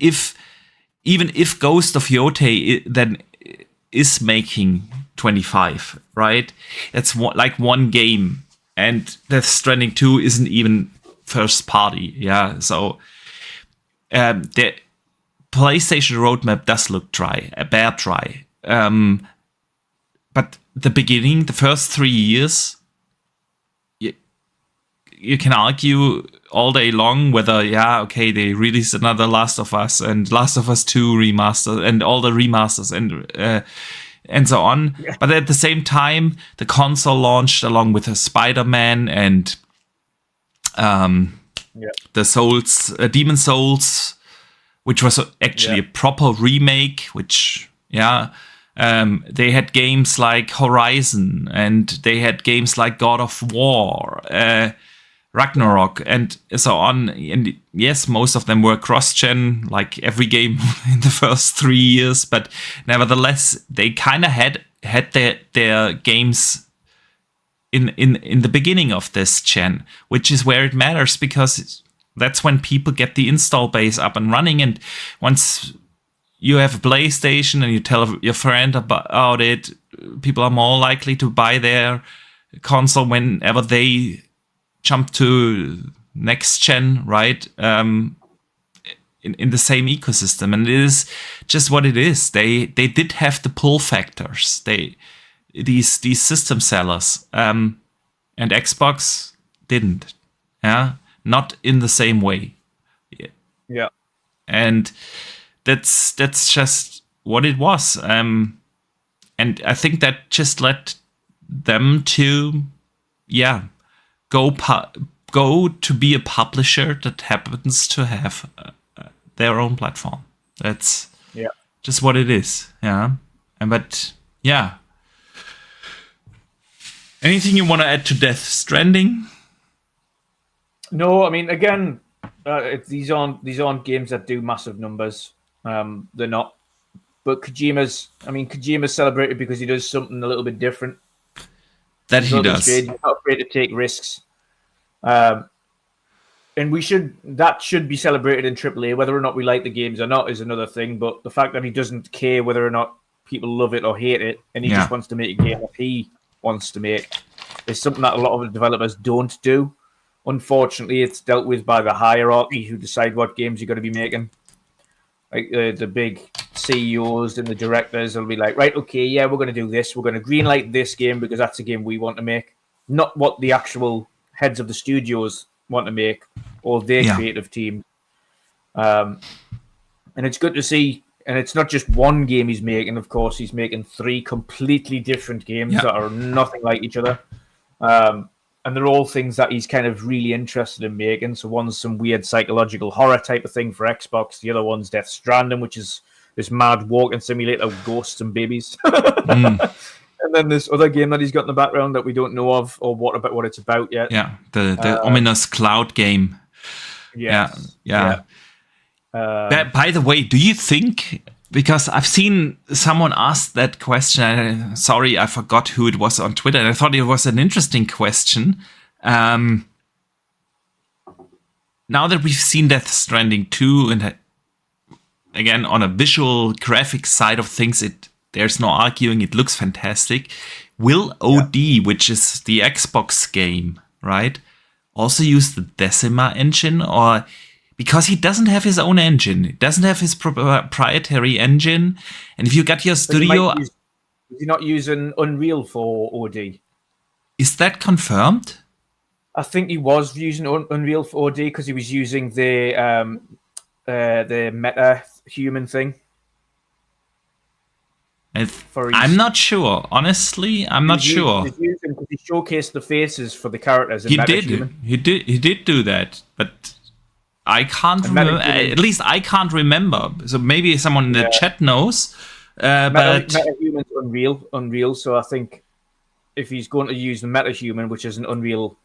even if Ghost of Yotei then is making 25, right? That's like one game. And Death Stranding 2 isn't even first party. Yeah. So the PlayStation roadmap does look bare dry. But the beginning, the first 3 years, you can argue all day long whether, they released another Last of Us and Last of Us 2 remaster and all the remasters and so on. Yeah. But at the same time, the console launched along with a Spider-Man and the Souls, Demon Souls, which was actually a proper remake, which, they had games like Horizon and they had games like God of War, Ragnarok, and so on. And yes, most of them were cross-gen, like every game in the first 3 years. But nevertheless, they kind of had their games in the beginning of this gen, which is where it matters, because that's when people get the install base up and running. And once you have a PlayStation and you tell your friend about it, people are more likely to buy their console whenever they jump to next gen, right? in the same ecosystem, and it is just what it is. They did have the pull factors. These system sellers, and Xbox didn't. Yeah, not in the same way. Yeah, and that's just what it was. And I think that just led them to, go to be a publisher that happens to have their own platform. That's just what it is. Yeah. Anything you want to add to Death Stranding? No, I mean, again, these aren't games that do massive numbers. They're not. But Kojima's celebrated because he does something a little bit different. That he does. He's not afraid to take risks. And that should be celebrated in AAA. Whether or not we like the games or not is another thing. But the fact that he doesn't care whether or not people love it or hate it, and he just wants to make a game that he wants to make, is something that a lot of the developers don't do. Unfortunately, it's dealt with by the hierarchy who decide what games you're going to be making. Like the big CEOs and the directors will be like, right, okay, yeah, we're going to do this. We're going to greenlight this game because that's a game we want to make, not what the actual heads of the studios want to make or their creative team. And it's good to see. And it's not just one game he's making. Of course, he's making 3 completely different games that are nothing like each other. And they're all things that he's kind of really interested in making. So one's some weird psychological horror type of thing for Xbox. The other one's Death Stranding, which is this mad walking simulator with ghosts and babies. And then this other game that he's got in the background that we don't know of or what it's about yet. Yeah, the ominous cloud game. Yes. Yeah. By the way, do you think, because I've seen someone ask that question, sorry, I forgot who it was on Twitter, and I thought it was an interesting question. Now that we've seen Death Stranding 2, and again, on a visual graphic side of things, there's no arguing, it looks fantastic. Will OD, which is the Xbox game, right, also use the Decima engine, or... Because he doesn't have his own engine. He doesn't have his proprietary engine. And if you got your studio... Is he not using Unreal for OD? Is that confirmed? I think he was using Unreal for OD because he was using the meta-human thing. I'm not sure. Honestly, I'm not sure. He showcased the faces for the characters in meta-human. He did do that, but... I can't remember. At least I can't remember. So maybe someone in the chat knows. But MetaHuman's Unreal. So I think if he's going to use the MetaHuman, which is an Unreal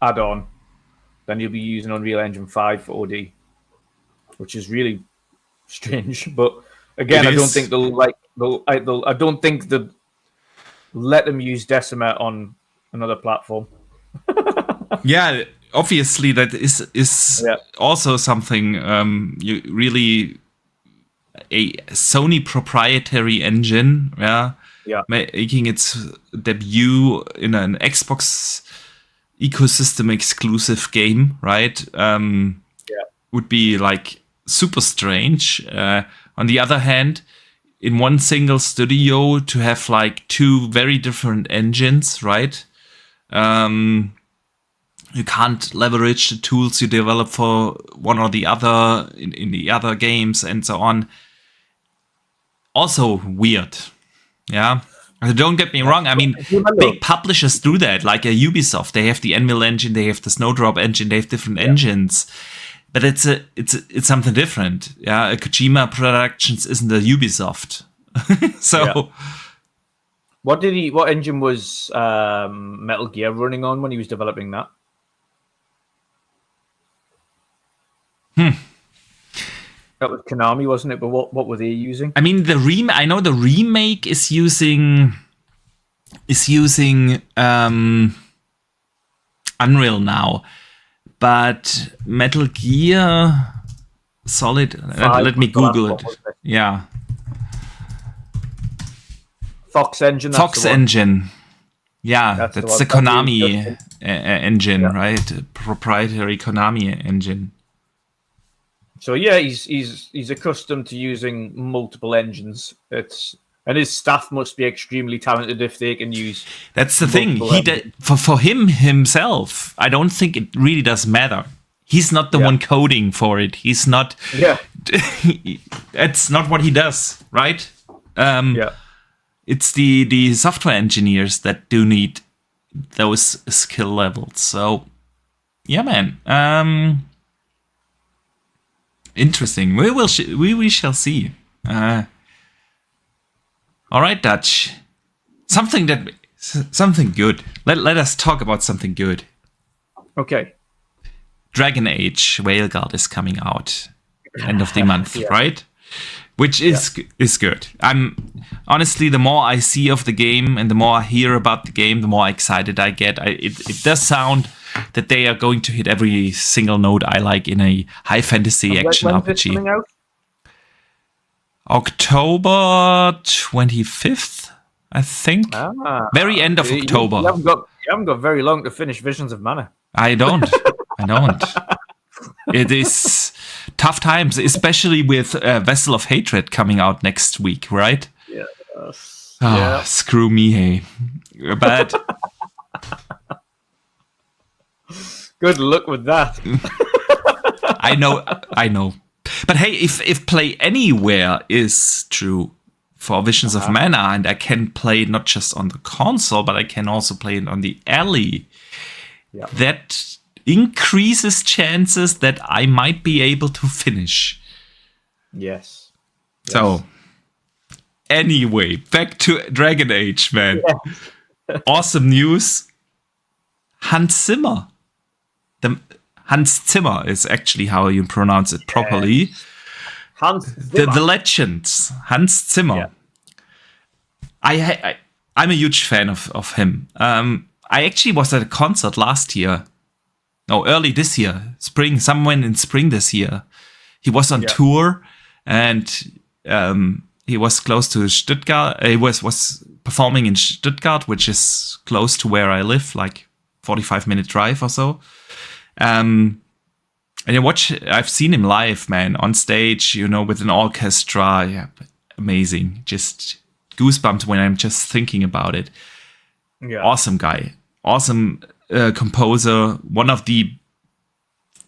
add-on, then he'll be using Unreal Engine 5 for OD, which is really strange. But again, I don't think I don't think they'll let them use Decima on another platform. Yeah. Obviously, that is also something you really a Sony proprietary engine, making its debut in an Xbox ecosystem exclusive game, right? Would be like super strange. On the other hand, in one single studio to have like 2 very different engines, right? You can't leverage the tools you develop for one or the other in the other games and so on. Also weird. Yeah. Don't get me wrong. I mean, big publishers do that, like a Ubisoft. They have the Anvil engine, they have the Snowdrop engine, they have different engines. But it's something different. Yeah. A Kojima Productions isn't a Ubisoft. So what engine was Metal Gear running on when he was developing that? That was Konami, wasn't it? But what were they using? I mean, I know the remake is using Unreal now, but Metal Gear Solid. Let me Google it. Yeah, Fox Engine. Fox Engine. Yeah, that's the Konami engine, right? Proprietary Konami engine. So yeah, he's accustomed to using multiple engines. And his staff must be extremely talented if they can use. That's the thing. For him himself, I don't think it really does matter. He's not the one coding for it. He's not. Yeah. It's not what he does, right? It's the software engineers that do need those skill levels. So, yeah, man. Interesting. We shall see. All right, Dutch. Something good. Let us talk about something good. Okay. Dragon Age Veilguard is coming out end of the month, right? Which is good. I'm honestly, the more I see of the game and the more I hear about the game, the more excited I get. It does sound that they are going to hit every single note I like in a high fantasy action RPG. When's it coming out? October 25th, I think. Very end of October. You haven't got very long to finish Visions of Mana. I don't. It is tough times, especially with Vessel of Hatred coming out next week, right? Yeah. Screw me, hey. But good luck with that. I know. But hey, if Play Anywhere is true for Visions of Mana, and I can play it not just on the console, but I can also play it on the Alley, that increases chances that I might be able to finish. Yes. So, anyway, back to Dragon Age, man. Yeah. Awesome news. Hans Zimmer. Hans Zimmer is actually how you pronounce it properly. Hans Zimmer. The legend, Hans Zimmer. Yeah. I'm a huge fan of him. I actually was at a concert last year. No, early this year. Somewhere in spring this year. He was on tour and he was close to Stuttgart. He was performing in Stuttgart, which is close to where I live, like 45-minute drive or so. And I've seen him live, man, on stage, with an orchestra. Yeah, amazing. Just goosebumps when I'm just thinking about it. Yeah. Awesome guy. Awesome composer. One of the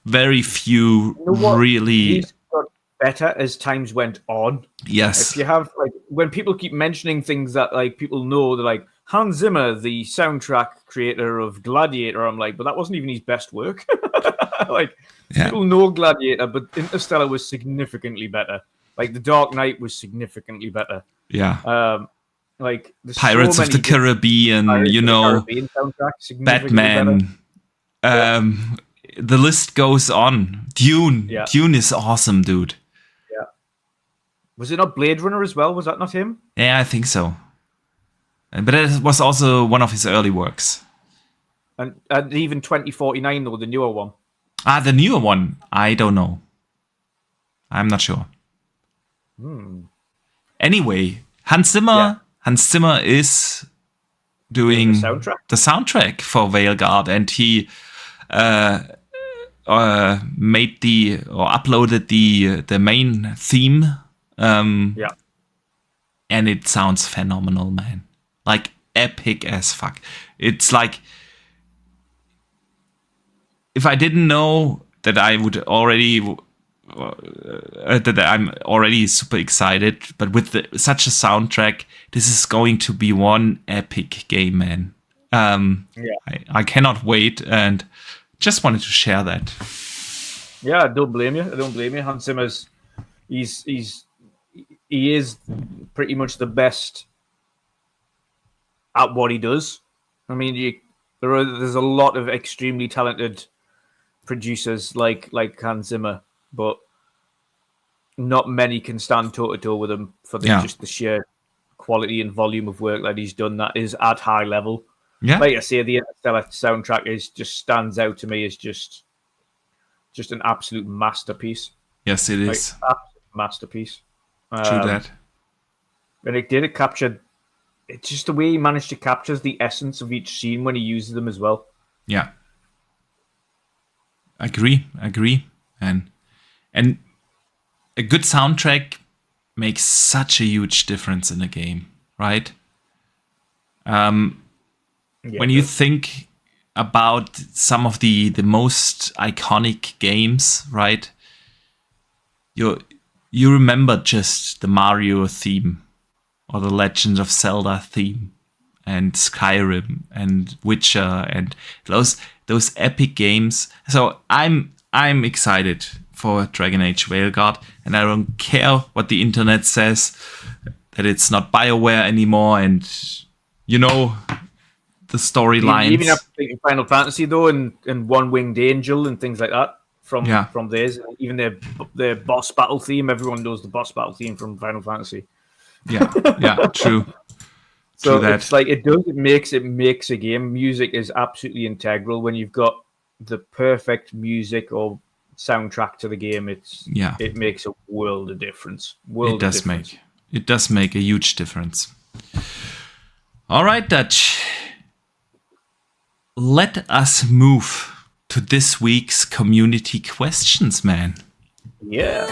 very few really... He's got better as times went on. Yes. If you have, when people keep mentioning things that, people know, they're like, Hans Zimmer, the soundtrack creator of Gladiator, I'm like, but that wasn't even his best work. People know Gladiator, but Interstellar was significantly better. The Dark Knight was significantly better. Yeah. Pirates of the Caribbean, Caribbean soundtrack, Batman. The list goes on. Dune. Yeah. Dune is awesome, dude. Yeah. Was it not Blade Runner as well? Was that not him? Yeah, I think so. But it was also one of his early works. And even 2049, though, the newer one. The newer one, I don't know. I'm not sure. Anyway, Hans Zimmer is doing the soundtrack for Veilguard, and he uploaded the main theme. And it sounds phenomenal, man. Epic as fuck. It's if I didn't know that I would already that I'm already super excited, but with such a soundtrack, this is going to be one epic game, man. I cannot wait, and just wanted to share that. Yeah, I don't blame you. Hans Zimmer's he is pretty much the best at what he does. I mean, there's a lot of extremely talented producers like Hans Zimmer, but not many can stand toe to toe with him for just the sheer quality and volume of work that he's done. That is at high level. Yeah, like I say, the Interstellar soundtrack stands out to me as just an absolute masterpiece. Yes, it is. Absolute masterpiece. True that. And it captured. It's just the way he managed to capture the essence of each scene when he uses them as well. Yeah. Agree. And a good soundtrack makes such a huge difference in a game, right? When you think about some of the most iconic games, right? You remember just the Mario theme or the Legend of Zelda theme and Skyrim and Witcher and those epic games. So I'm excited for Dragon Age Veilguard, and I don't care what the internet says, that it's not BioWare anymore, and the storylines. Even after thinking Final Fantasy though, and One Winged Angel and things like that from theirs, even their boss battle theme. Everyone knows the boss battle theme from Final Fantasy. Yeah, true. So it's like it makes a game. Music is absolutely integral when you've got the perfect music or soundtrack to the game. It makes a world of difference. It does make a huge difference. All right, Dutch. Let us move to this week's community questions, man. Yes.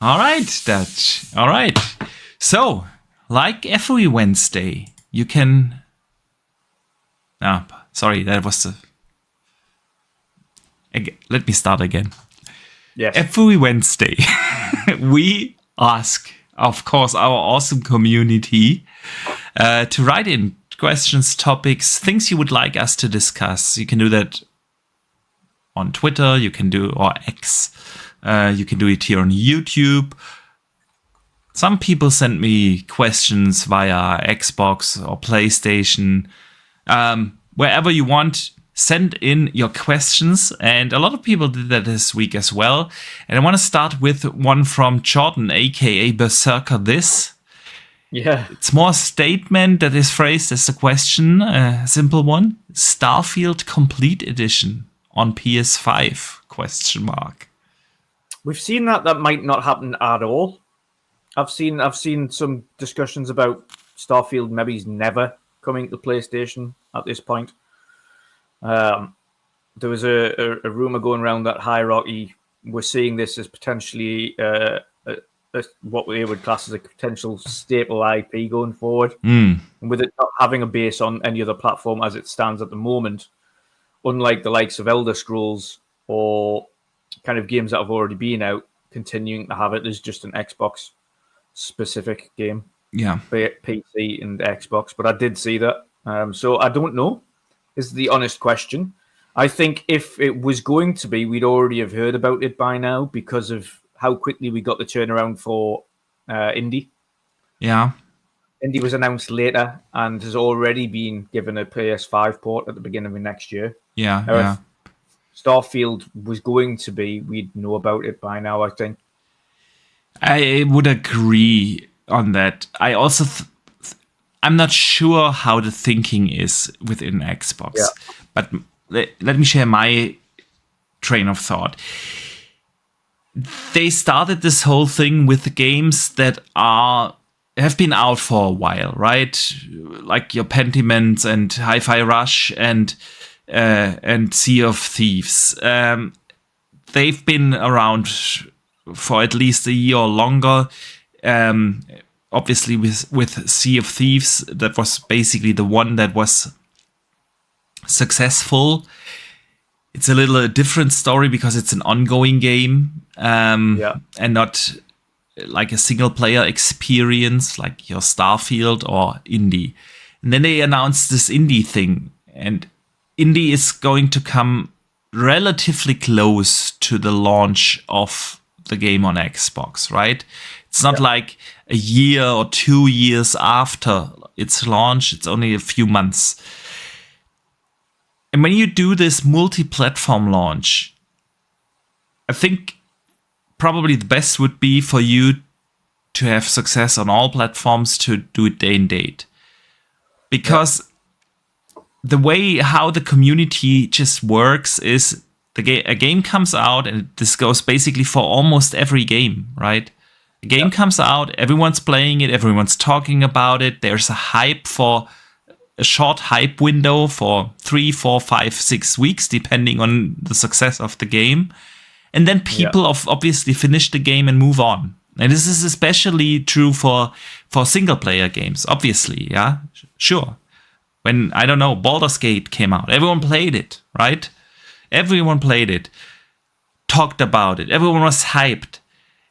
All right, Dutch. All right. So, like every Wednesday, you can... sorry, that was the... Let me start again. Yes. Every Wednesday, we ask, of course, our awesome community to write in questions, topics, things you would like us to discuss. You can do that on Twitter, or X. You can do it here on YouTube. Some people send me questions via Xbox or PlayStation. Wherever you want, send in your questions. And a lot of people did that this week as well. And I want to start with one from Jordan, aka Berserker This. Yeah. It's more a statement that is phrased as a question, a simple one. Starfield Complete Edition on PS5? We've seen that might not happen at all. I've seen some discussions about Starfield maybe never coming to PlayStation at this point. There was a rumor going around that Hierarchy were seeing this as potentially what they would class as a potential staple IP going forward. And with it not having a base on any other platform as it stands at the moment, unlike the likes of Elder Scrolls or kind of games that have already been out, continuing to have it as just an Xbox specific game. Yeah. PC and Xbox. But I did see that. So I don't know, is the honest question. I think if it was going to be, we'd already have heard about it by now because of how quickly we got the turnaround for Indie. Yeah. Indie was announced later and has already been given a PS5 port at the beginning of next year. Yeah. If Starfield was going to be, we'd know about it by now, I think. I would agree on that. I also... I'm not sure how the thinking is within Xbox, but let me share my train of thought. They started this whole thing with the games that have been out for a while, right? Like your Pentiments and Hi-Fi Rush and Sea of Thieves. They've been around for at least a year or longer. Obviously, with Sea of Thieves, that was basically the one that was successful. It's a little different story because it's an ongoing game and not like a single player experience like your Starfield or Indie. And then they announced this Indie thing, and Indie is going to come relatively close to the launch of the game on Xbox, right? It's not like a year or 2 years after its launch. It's only a few months. And when you do this multi-platform launch, I think probably the best would be for you to have success on all platforms, to do it day and date. Because the way how the community just works is a game comes out, and this goes basically for almost every game, right? A game comes out, everyone's playing it, everyone's talking about it. There's a hype for a short hype window for 3, 4, 5, 6 weeks, depending on the success of the game. And then people obviously finish the game and move on. And this is especially true for single player games, obviously. Yeah, sure. When, I don't know, Baldur's Gate came out, everyone played it, right? Everyone played it, talked about it. Everyone was hyped.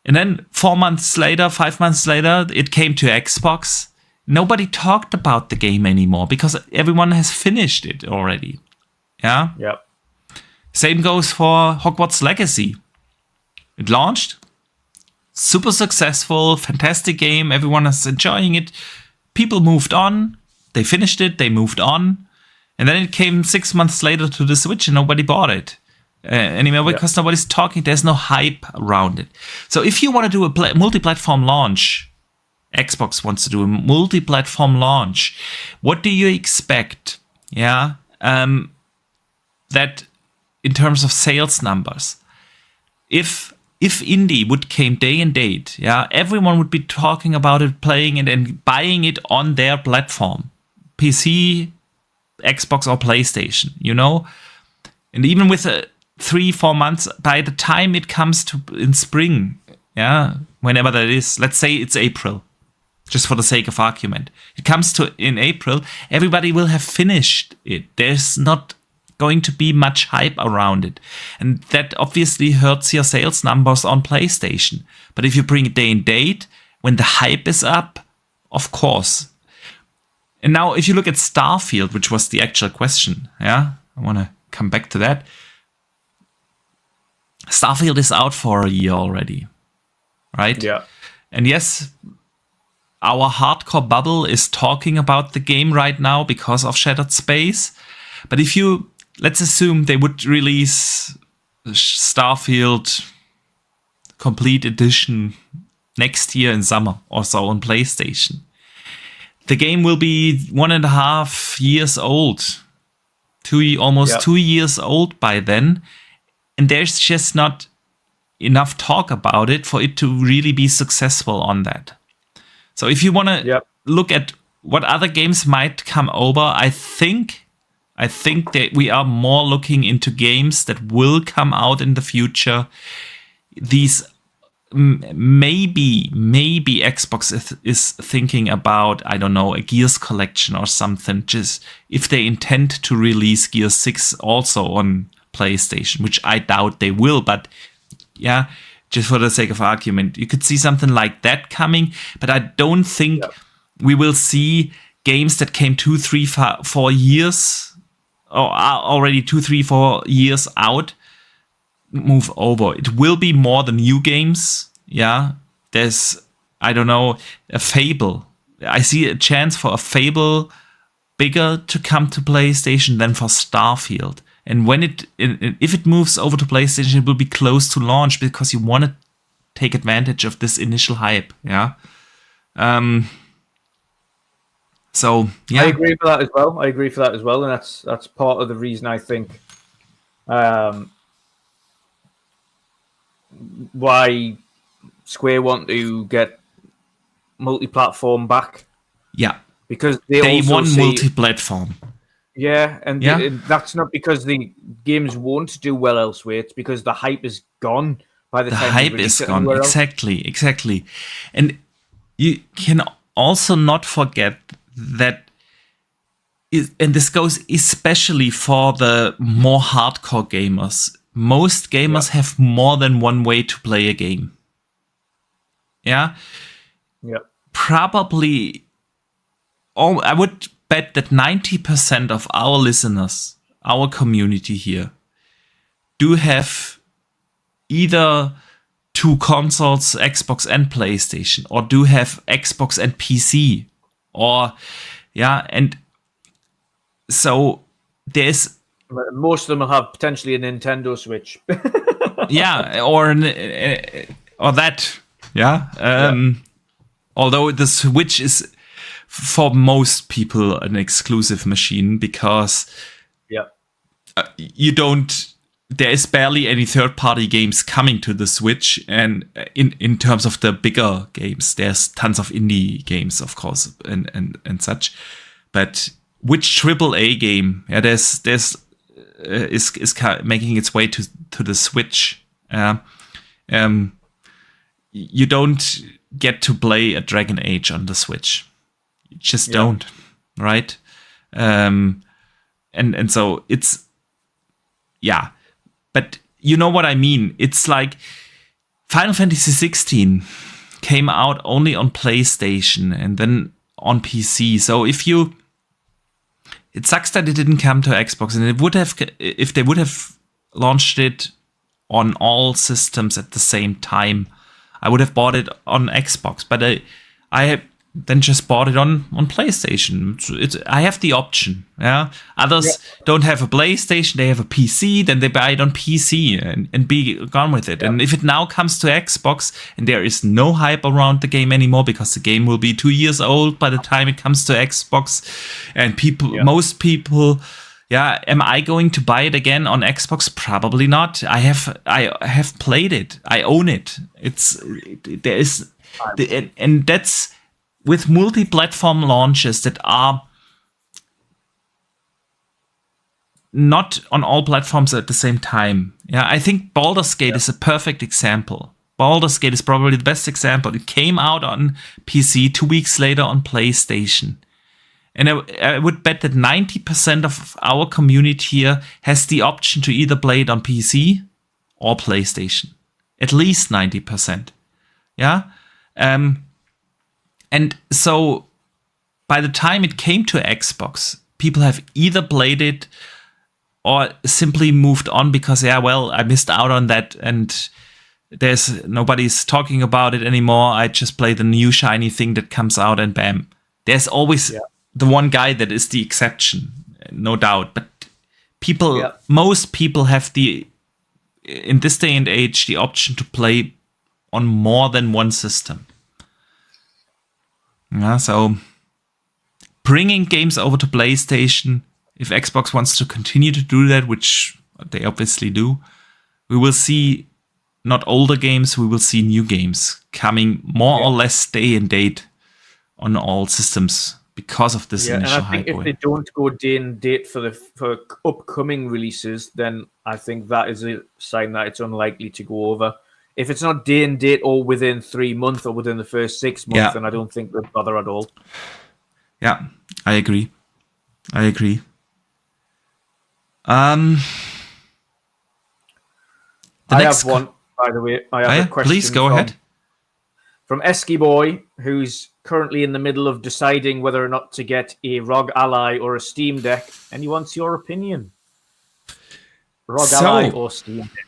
And then 4 months later, 5 months later, it came to Xbox. Nobody talked about the game anymore because everyone has finished it already. Yeah? Yep. Same goes for Hogwarts Legacy. It launched. Super successful, fantastic game. Everyone is enjoying it. People moved on. They finished it. They moved on. And then it came 6 months later to the Switch and nobody bought it anymore because nobody's talking. There's no hype around it. So if you want to do a multi-platform launch, Xbox wants to do a multi-platform launch, what do you expect? Yeah, that in terms of sales numbers, if indie would came day and date, yeah, everyone would be talking about it, playing it, and buying it on their platform, PC, Xbox, or PlayStation. You know, and even with 3-4 months, by the time it comes to in spring, yeah, whenever that is, let's say it's April. Just for the sake of argument, it comes to in April, everybody will have finished it. There's not going to be much hype around it. And that obviously hurts your sales numbers on PlayStation. But if you bring it day and date, when the hype is up, of course. And now if you look at Starfield, which was the actual question, yeah, I want to come back to that. Starfield is out for a year already, right? Yeah. And yes, our hardcore bubble is talking about the game right now because of Shattered Space. But if you, let's assume they would release Starfield Complete Edition next year in summer or so on PlayStation, the game will be 1.5 years old, almost 2 years old by then. And there's just not enough talk about it for it to really be successful on that. So if you want to look at what other games might come over, I think that we are more looking into games that will come out in the future. These maybe Xbox is thinking about, I don't know, a Gears collection or something. Just if they intend to release Gears 6 also on PlayStation, which I doubt they will, but yeah. Just for the sake of argument, you could see something like that coming, but I don't think we will see games that came 2, 3, 4 years or are already 2, 3, 4 years out move over. It will be more the new games. Yeah, there's, I don't know, a Fable. I see a chance for a Fable bigger to come to PlayStation than for Starfield. And when if it moves over to PlayStation, it will be close to launch because you want to take advantage of this initial hype. Yeah. So yeah, I agree for that as well. And that's part of the reason I think why Square want to get multi-platform back. Yeah, because they want multi-platform. Yeah, and that's not because the games won't do well elsewhere. It's because the hype is gone by the time the hype is gone. Exactly. And you can also not forget that, and this goes especially for the more hardcore gamers. Most gamers have more than one way to play a game. Yeah? Yeah. Probably, I would bet that 90% of our listeners, our community here, do have either two consoles, Xbox and PlayStation, or do have Xbox and PC, and so there's most of them will have potentially a Nintendo Switch. or that, although the Switch is for most people an exclusive machine because there is barely any third-party games coming to the Switch, and in terms of the bigger games, there's tons of indie games, of course, and such. But which AAA game is making its way to the Switch. You don't get to play a Dragon Age on the Switch. You just don't, right? And so it's, yeah. But you know what I mean? It's like Final Fantasy 16 came out only on PlayStation and then on PC. So it sucks that it didn't come to Xbox, and it would have, if they would have launched it on all systems at the same time, I would have bought it on Xbox, but I then just bought it on PlayStation. I have the option. Yeah, others don't have a PlayStation; they have a PC. Then they buy it on PC and be gone with it. Yeah. And if it now comes to Xbox and there is no hype around the game anymore because the game will be 2 years old by the time it comes to Xbox, and most people. Yeah, am I going to buy it again on Xbox? Probably not. I have played it. I own it. And that's with multi-platform launches that are not on all platforms at the same time. Yeah, I think Baldur's Gate is a perfect example. Baldur's Gate is probably the best example. It came out on PC 2 weeks later on PlayStation. And I would bet that 90% of our community here has the option to either play it on PC or PlayStation. At least 90%. Yeah? And so by the time it came to Xbox, people have either played it or simply moved on because, I missed out on that and nobody's talking about it anymore. I just play the new shiny thing that comes out and bam. There's always... the one guy that is the exception, no doubt. But most people have in this day and age, the option to play on more than one system. Yeah, so bringing games over to PlayStation, if Xbox wants to continue to do that, which they obviously do, we will see not older games, we will see new games coming more or less day and date on all systems. Because of this initial hype. And I think if they don't go day and date for upcoming releases, then I think that is a sign that it's unlikely to go over. If it's not day and date or within 3 months or within the first 6 months, then I don't think they'll bother at all. Yeah, I agree. I have one, by the way. I have a question. Please go ahead. From Esky Boy, who's currently in the middle of deciding whether or not to get a ROG Ally or a Steam Deck, and he wants your opinion. ROG Ally or Steam Deck?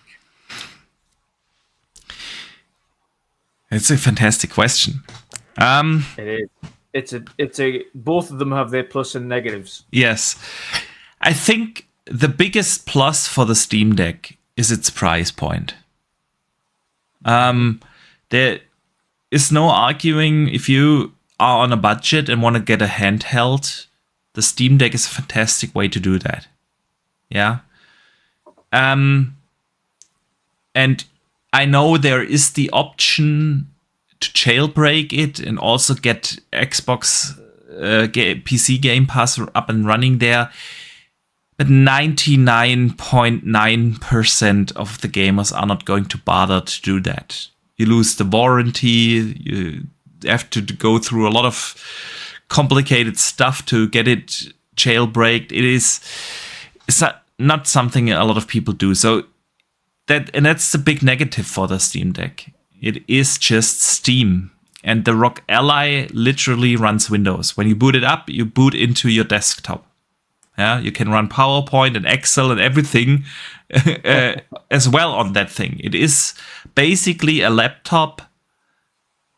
It's a fantastic question. It is. It's a. Both of them have their plus and negatives. Yes, I think the biggest plus for the Steam Deck is its price point. There is no arguing if you are on a budget and want to get a handheld, the Steam Deck is a fantastic way to do that. Yeah. And I know there is the option to jailbreak it and also get Xbox PC Game Pass up and running there. But 99.9% of the gamers are not going to bother to do that. You lose the warranty, you have to go through a lot of complicated stuff to get it jailbreaked. It's not something a lot of people do. So that's the big negative for the Steam Deck. It is just Steam. And the ROG Ally literally runs Windows. When you boot it up, you boot into your desktop. Yeah, you can run PowerPoint and Excel and everything as well on that thing. It is basically a laptop,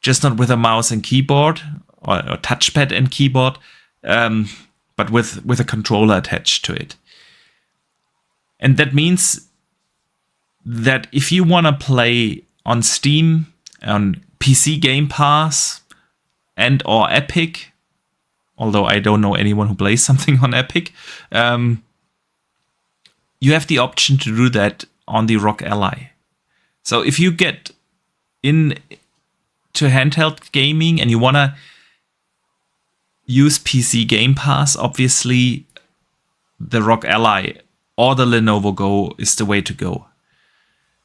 just not with a mouse and keyboard or touchpad and keyboard, but with a controller attached to it. And that means that if you want to play on Steam, on PC Game Pass, and or Epic, although I don't know anyone who plays something on Epic, you have the option to do that on the ROG Ally. So if you get in to handheld gaming and you want to use PC Game Pass, obviously the ROG Ally or the Lenovo Go is the way to go.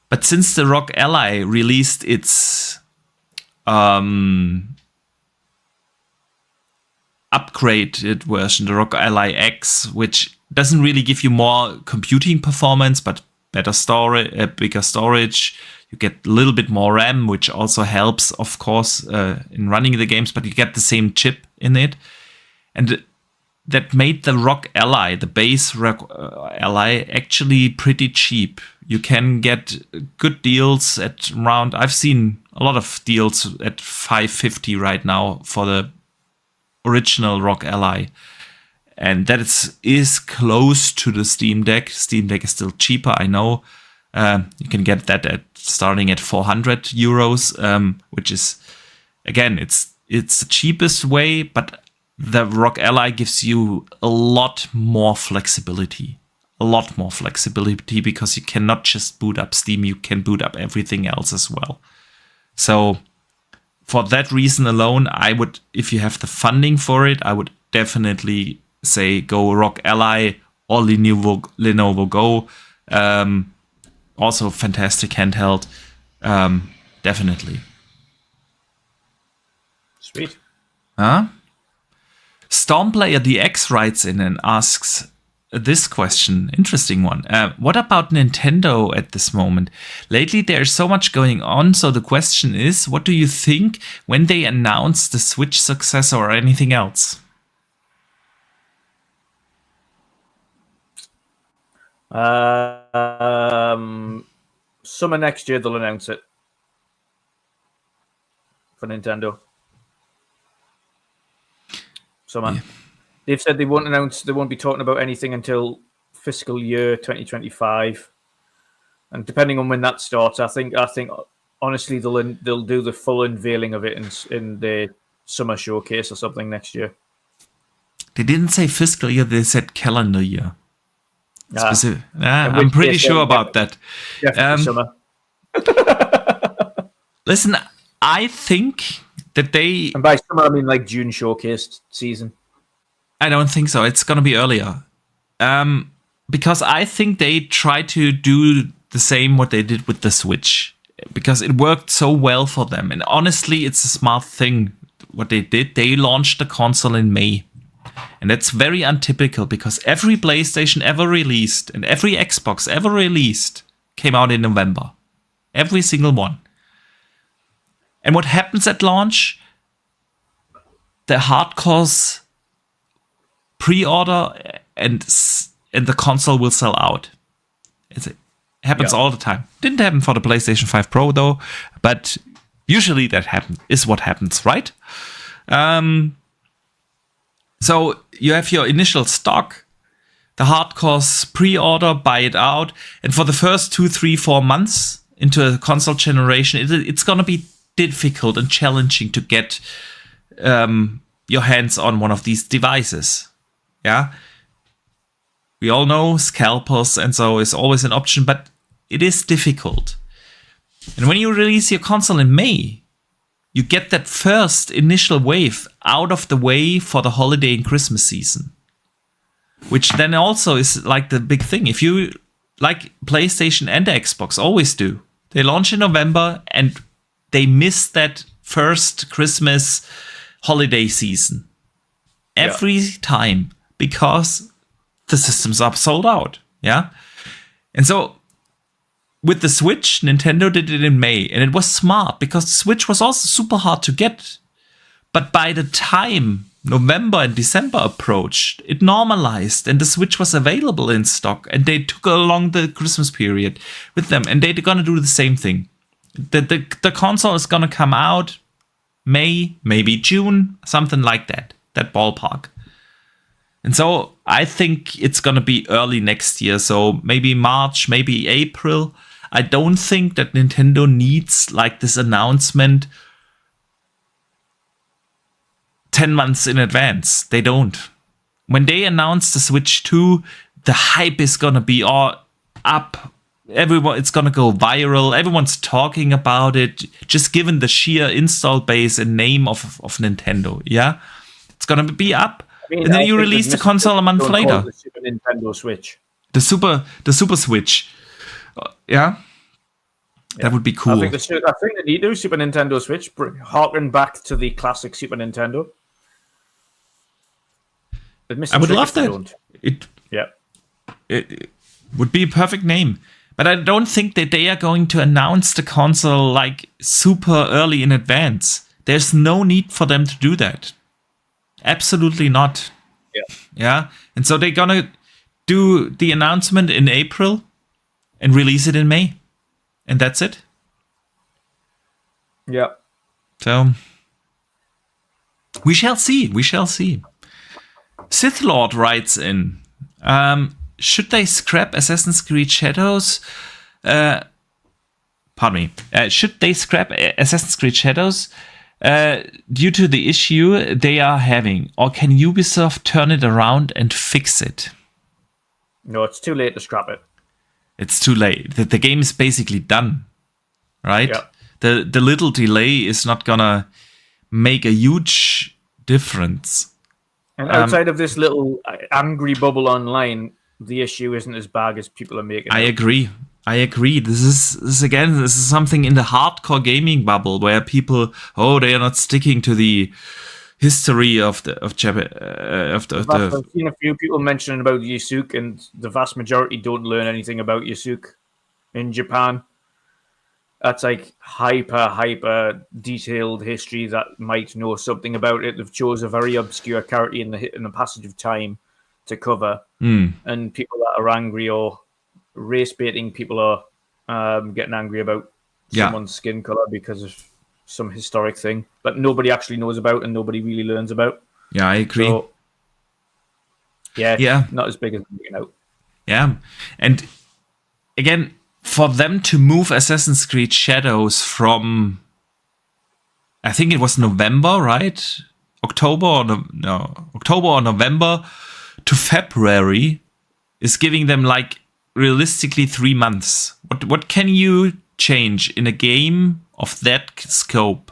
But since the ROG Ally released its upgraded version, the ROG Ally X, which doesn't really give you more computing performance, but better storage, bigger storage. You get a little bit more RAM, which also helps, of course, in running the games, but you get the same chip in it. And that made the ROG Ally, the base ROG Ally, actually pretty cheap. You can get good deals at around, I've seen a lot of deals at $550 right now for the original ROG Ally. And that is close to the Steam Deck. Steam Deck is still cheaper, I know. You can get that starting at €400, which is, again, it's the cheapest way, but the ROG Ally gives you a lot more flexibility. Because you cannot just boot up Steam, you can boot up everything else as well. So for that reason alone, I would, if you have the funding for it, I would definitely say go ROG Ally or Lenovo Go. Also fantastic handheld. Definitely. Sweet. Stormplayer DX writes in and asks this question, interesting one. What about Nintendo at this moment? Lately there's so much going on, so the question is, what do you think when they announce the Switch successor or anything else? Summer next year they'll announce it for Nintendo. Summer. Yeah. They've said they won't be talking about anything until fiscal year 2025. And depending on when that starts, I think honestly they'll do the full unveiling of it in the summer showcase or something next year. They didn't say fiscal year, they said calendar year. I'm pretty sure about that. Summer. Listen, I think that they... And by summer, I mean like June showcase season. I don't think so. It's going to be earlier. Because I think they try to do the same what they did with the Switch. Because it worked so well for them. And honestly, it's a smart thing what they did. They launched the console in May. And that's very untypical because every PlayStation ever released and every Xbox ever released came out in November. Every single one. And what happens at launch? The hardcores pre-order and the console will sell out. It happens all the time. Didn't happen for the PlayStation 5 Pro though, but usually that is what happens, right? So you have your initial stock, the hardcores pre-order, buy it out, and for the first 2, 3, 4 months into a console generation, it's going to be difficult and challenging to get your hands on one of these devices. Yeah, we all know scalpers and so is always an option, but it is difficult. And when you release your console in May, you get that first initial wave out of the way for the holiday and Christmas season. Which then also is like the big thing. If you, like PlayStation and Xbox always do, they launch in November and they miss that first Christmas holiday season. Every time. Because the systems are sold out. Yeah. And so with the Switch, Nintendo did it in May, and it was smart because the Switch was also super hard to get. But by the time November and December approached, it normalized, and the Switch was available in stock, and they took along the Christmas period with them, and they're gonna do the same thing. The console is gonna come out May, maybe June, something like that ballpark. And so I think it's gonna be early next year, so maybe March, maybe April. I don't think that Nintendo needs like this announcement 10 months in advance. They don't. When they announce the Switch 2, the hype is gonna be all up. It's gonna go viral. Everyone's talking about it. Just given the sheer install base and name of Nintendo, yeah. It's gonna be up, I mean, and then I you think release the Mr. console a month don't call it later. the Super Nintendo Switch. The Super Switch. Yeah. That would be cool. I think they need to Super Nintendo Switch. Harken back to the classic Super Nintendo. I would love that. It would be a perfect name. But I don't think that they are going to announce the console like super early in advance. There's no need for them to do that. Absolutely not. Yeah. And so they're gonna do the announcement in April and release it in May. And that's it. Yeah. So we shall see. We shall see. Sith Lord writes in, should they scrap Assassin's Creed Shadows? Should they scrap Assassin's Creed Shadows due to the issue they are having? Or can Ubisoft turn it around and fix it? No, it's too late to scrap it. It's too late. The game is basically done, right? Yeah. The little delay is not gonna make a huge difference. And outside of this little angry bubble online, the issue isn't as bad as people are making it. I agree. This is something in the hardcore gaming bubble where people, they are not sticking to the history of I've seen a few people mentioning about Yusuke, and the vast majority don't learn anything about Yusuke in Japan. That's like hyper detailed history that might know something about it. They've chose a very obscure character in the passage of time to cover, and people that are angry or race baiting people are getting angry about someone's skin color because of some historic thing that nobody actually knows about and nobody really learns about. Yeah, I agree. So, not as big as making out. Yeah, and again, for them to move Assassin's Creed Shadows from, I think it was November, right? October or November to February is giving them like realistically 3 months. What can you change in a game of that scope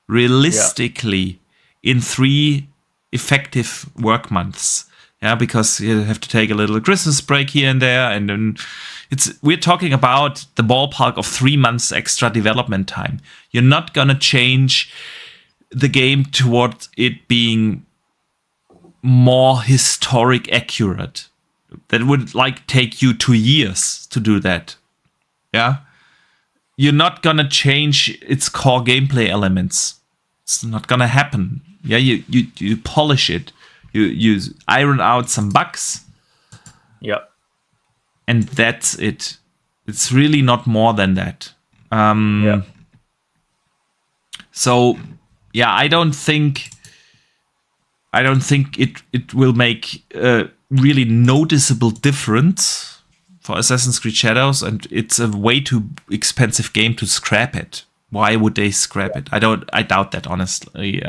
realistically in 3 effective work months? Yeah, because you have to take a little Christmas break here and there, and then we're talking about the ballpark of 3 months extra development time. You're not gonna change the game toward it being more historic accurate. That would like take you 2 years to do that. Yeah. You're not gonna change its core gameplay elements. It's not gonna happen. Yeah, you polish it. You iron out some bugs. Yeah. And that's it. It's really not more than that. So yeah, I don't think it will make a really noticeable difference for Assassin's Creed Shadows, and it's a way too expensive game to scrap it. Why would they scrap it? I doubt that, honestly.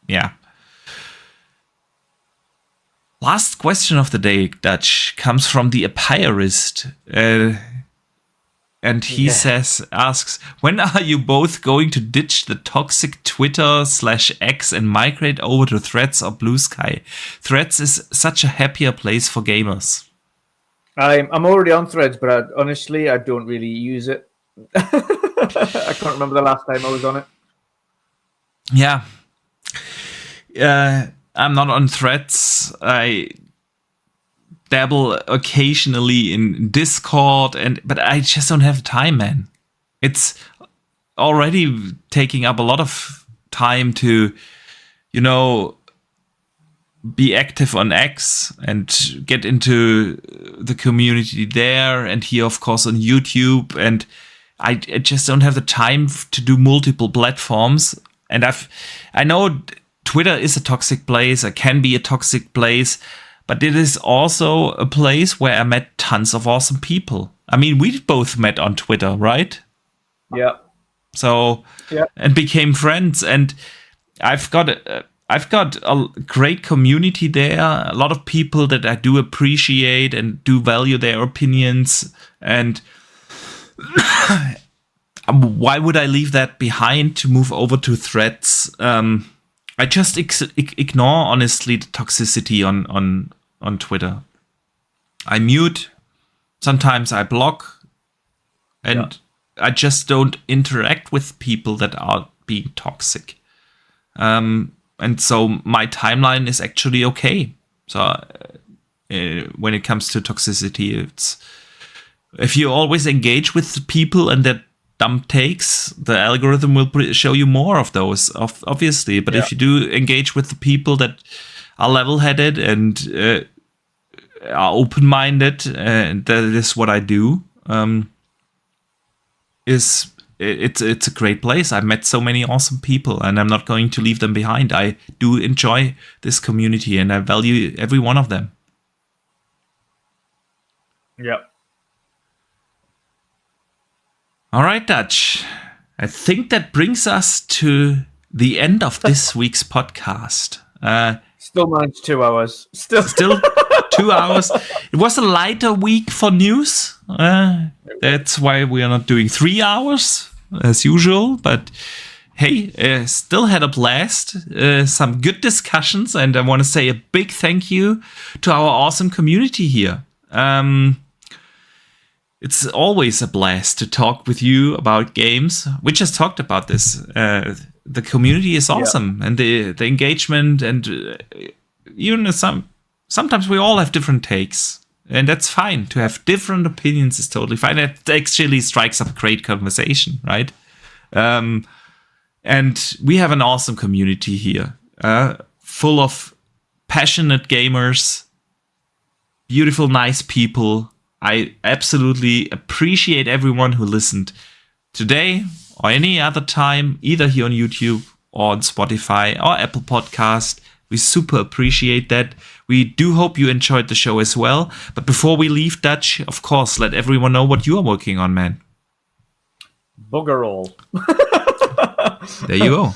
Yeah. Last question of the day, Dutch, comes from the Apirist. And he asks, when are you both going to ditch the toxic Twitter/X and migrate over to Threads or Blue Sky? Threads is such a happier place for gamers. I'm already on Threads, but honestly, I don't really use it. I can't remember the last time I was on it. Yeah. I'm not on Threads. I dabble occasionally in Discord, but I just don't have time, man. It's already taking up a lot of time to, be active on X and get into the community there, and here, of course, on YouTube. And I just don't have the time to do multiple platforms. And I know Twitter is a toxic place. It can be a toxic place. But it is also a place where I met tons of awesome people. I mean, we both met on Twitter, right? Yeah. So, and became friends. And I've got a great community there. A lot of people that I do appreciate and do value their opinions. And why would I leave that behind to move over to Threads? I just ignore, honestly, the toxicity on Twitter. I mute. Sometimes I block. And I just don't interact with people that are being toxic. And so my timeline is actually okay. So when it comes to toxicity, it's if you always engage with the people and their dumb takes, the algorithm will show you more of those, obviously. But if you do engage with the people that are level-headed and are open-minded, and that is what I do, it's a great place. I've met so many awesome people, and I'm not going to leave them behind. I do enjoy this community, and I value every one of them. Yep. All right, Dutch. I think that brings us to the end of this week's podcast. Still managed 2 hours. Still 2 hours. It was a lighter week for news. That's why we are not doing 3 hours as usual. But hey, still had a blast. Some good discussions. And I want to say a big thank you to our awesome community here. It's always a blast to talk with you about games. We just talked about this. The community is awesome, and the engagement, and even sometimes we all have different takes, and that's fine. To have different opinions is totally fine. It actually strikes up a great conversation, right? And we have an awesome community here, full of passionate gamers, beautiful, nice people. I absolutely appreciate everyone who listened today or any other time, either here on YouTube or on Spotify or Apple Podcast. We super appreciate that. We do hope you enjoyed the show as well. But before we leave, Dutch, of course, let everyone know what you are working on, man. Bugger all. There you go.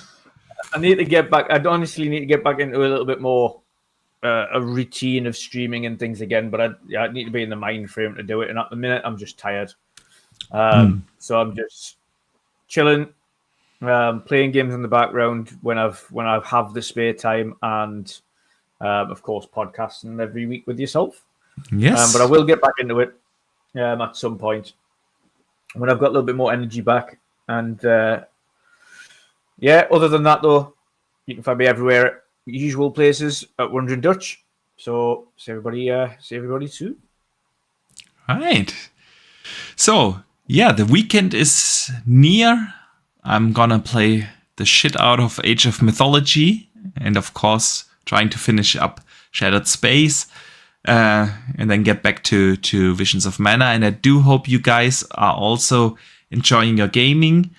I need to get back. I honestly need to get back into a little bit more a routine of streaming and things again, but I need to be in the mind frame to do it. And at the minute, I'm just tired. So I'm just chilling, playing games in the background when I have the spare time, and of course podcasting every week with yourself. Yes, but I will get back into it at some point when I've got a little bit more energy back. And other than that, though, you can find me everywhere. Usual places at Wondering Dutch. So see everybody soon. All right. So yeah, the weekend is near. I'm gonna play the shit out of Age of Mythology, and of course trying to finish up Shattered Space, and then get back to Visions of Mana. And I do hope you guys are also enjoying your gaming.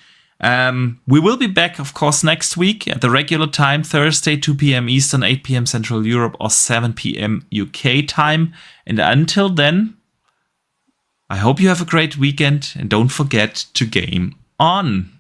We will be back, of course, next week at the regular time, Thursday, 2 p.m. Eastern, 8 p.m. Central Europe, or 7 p.m. UK time. And until then, I hope you have a great weekend, and don't forget to game on.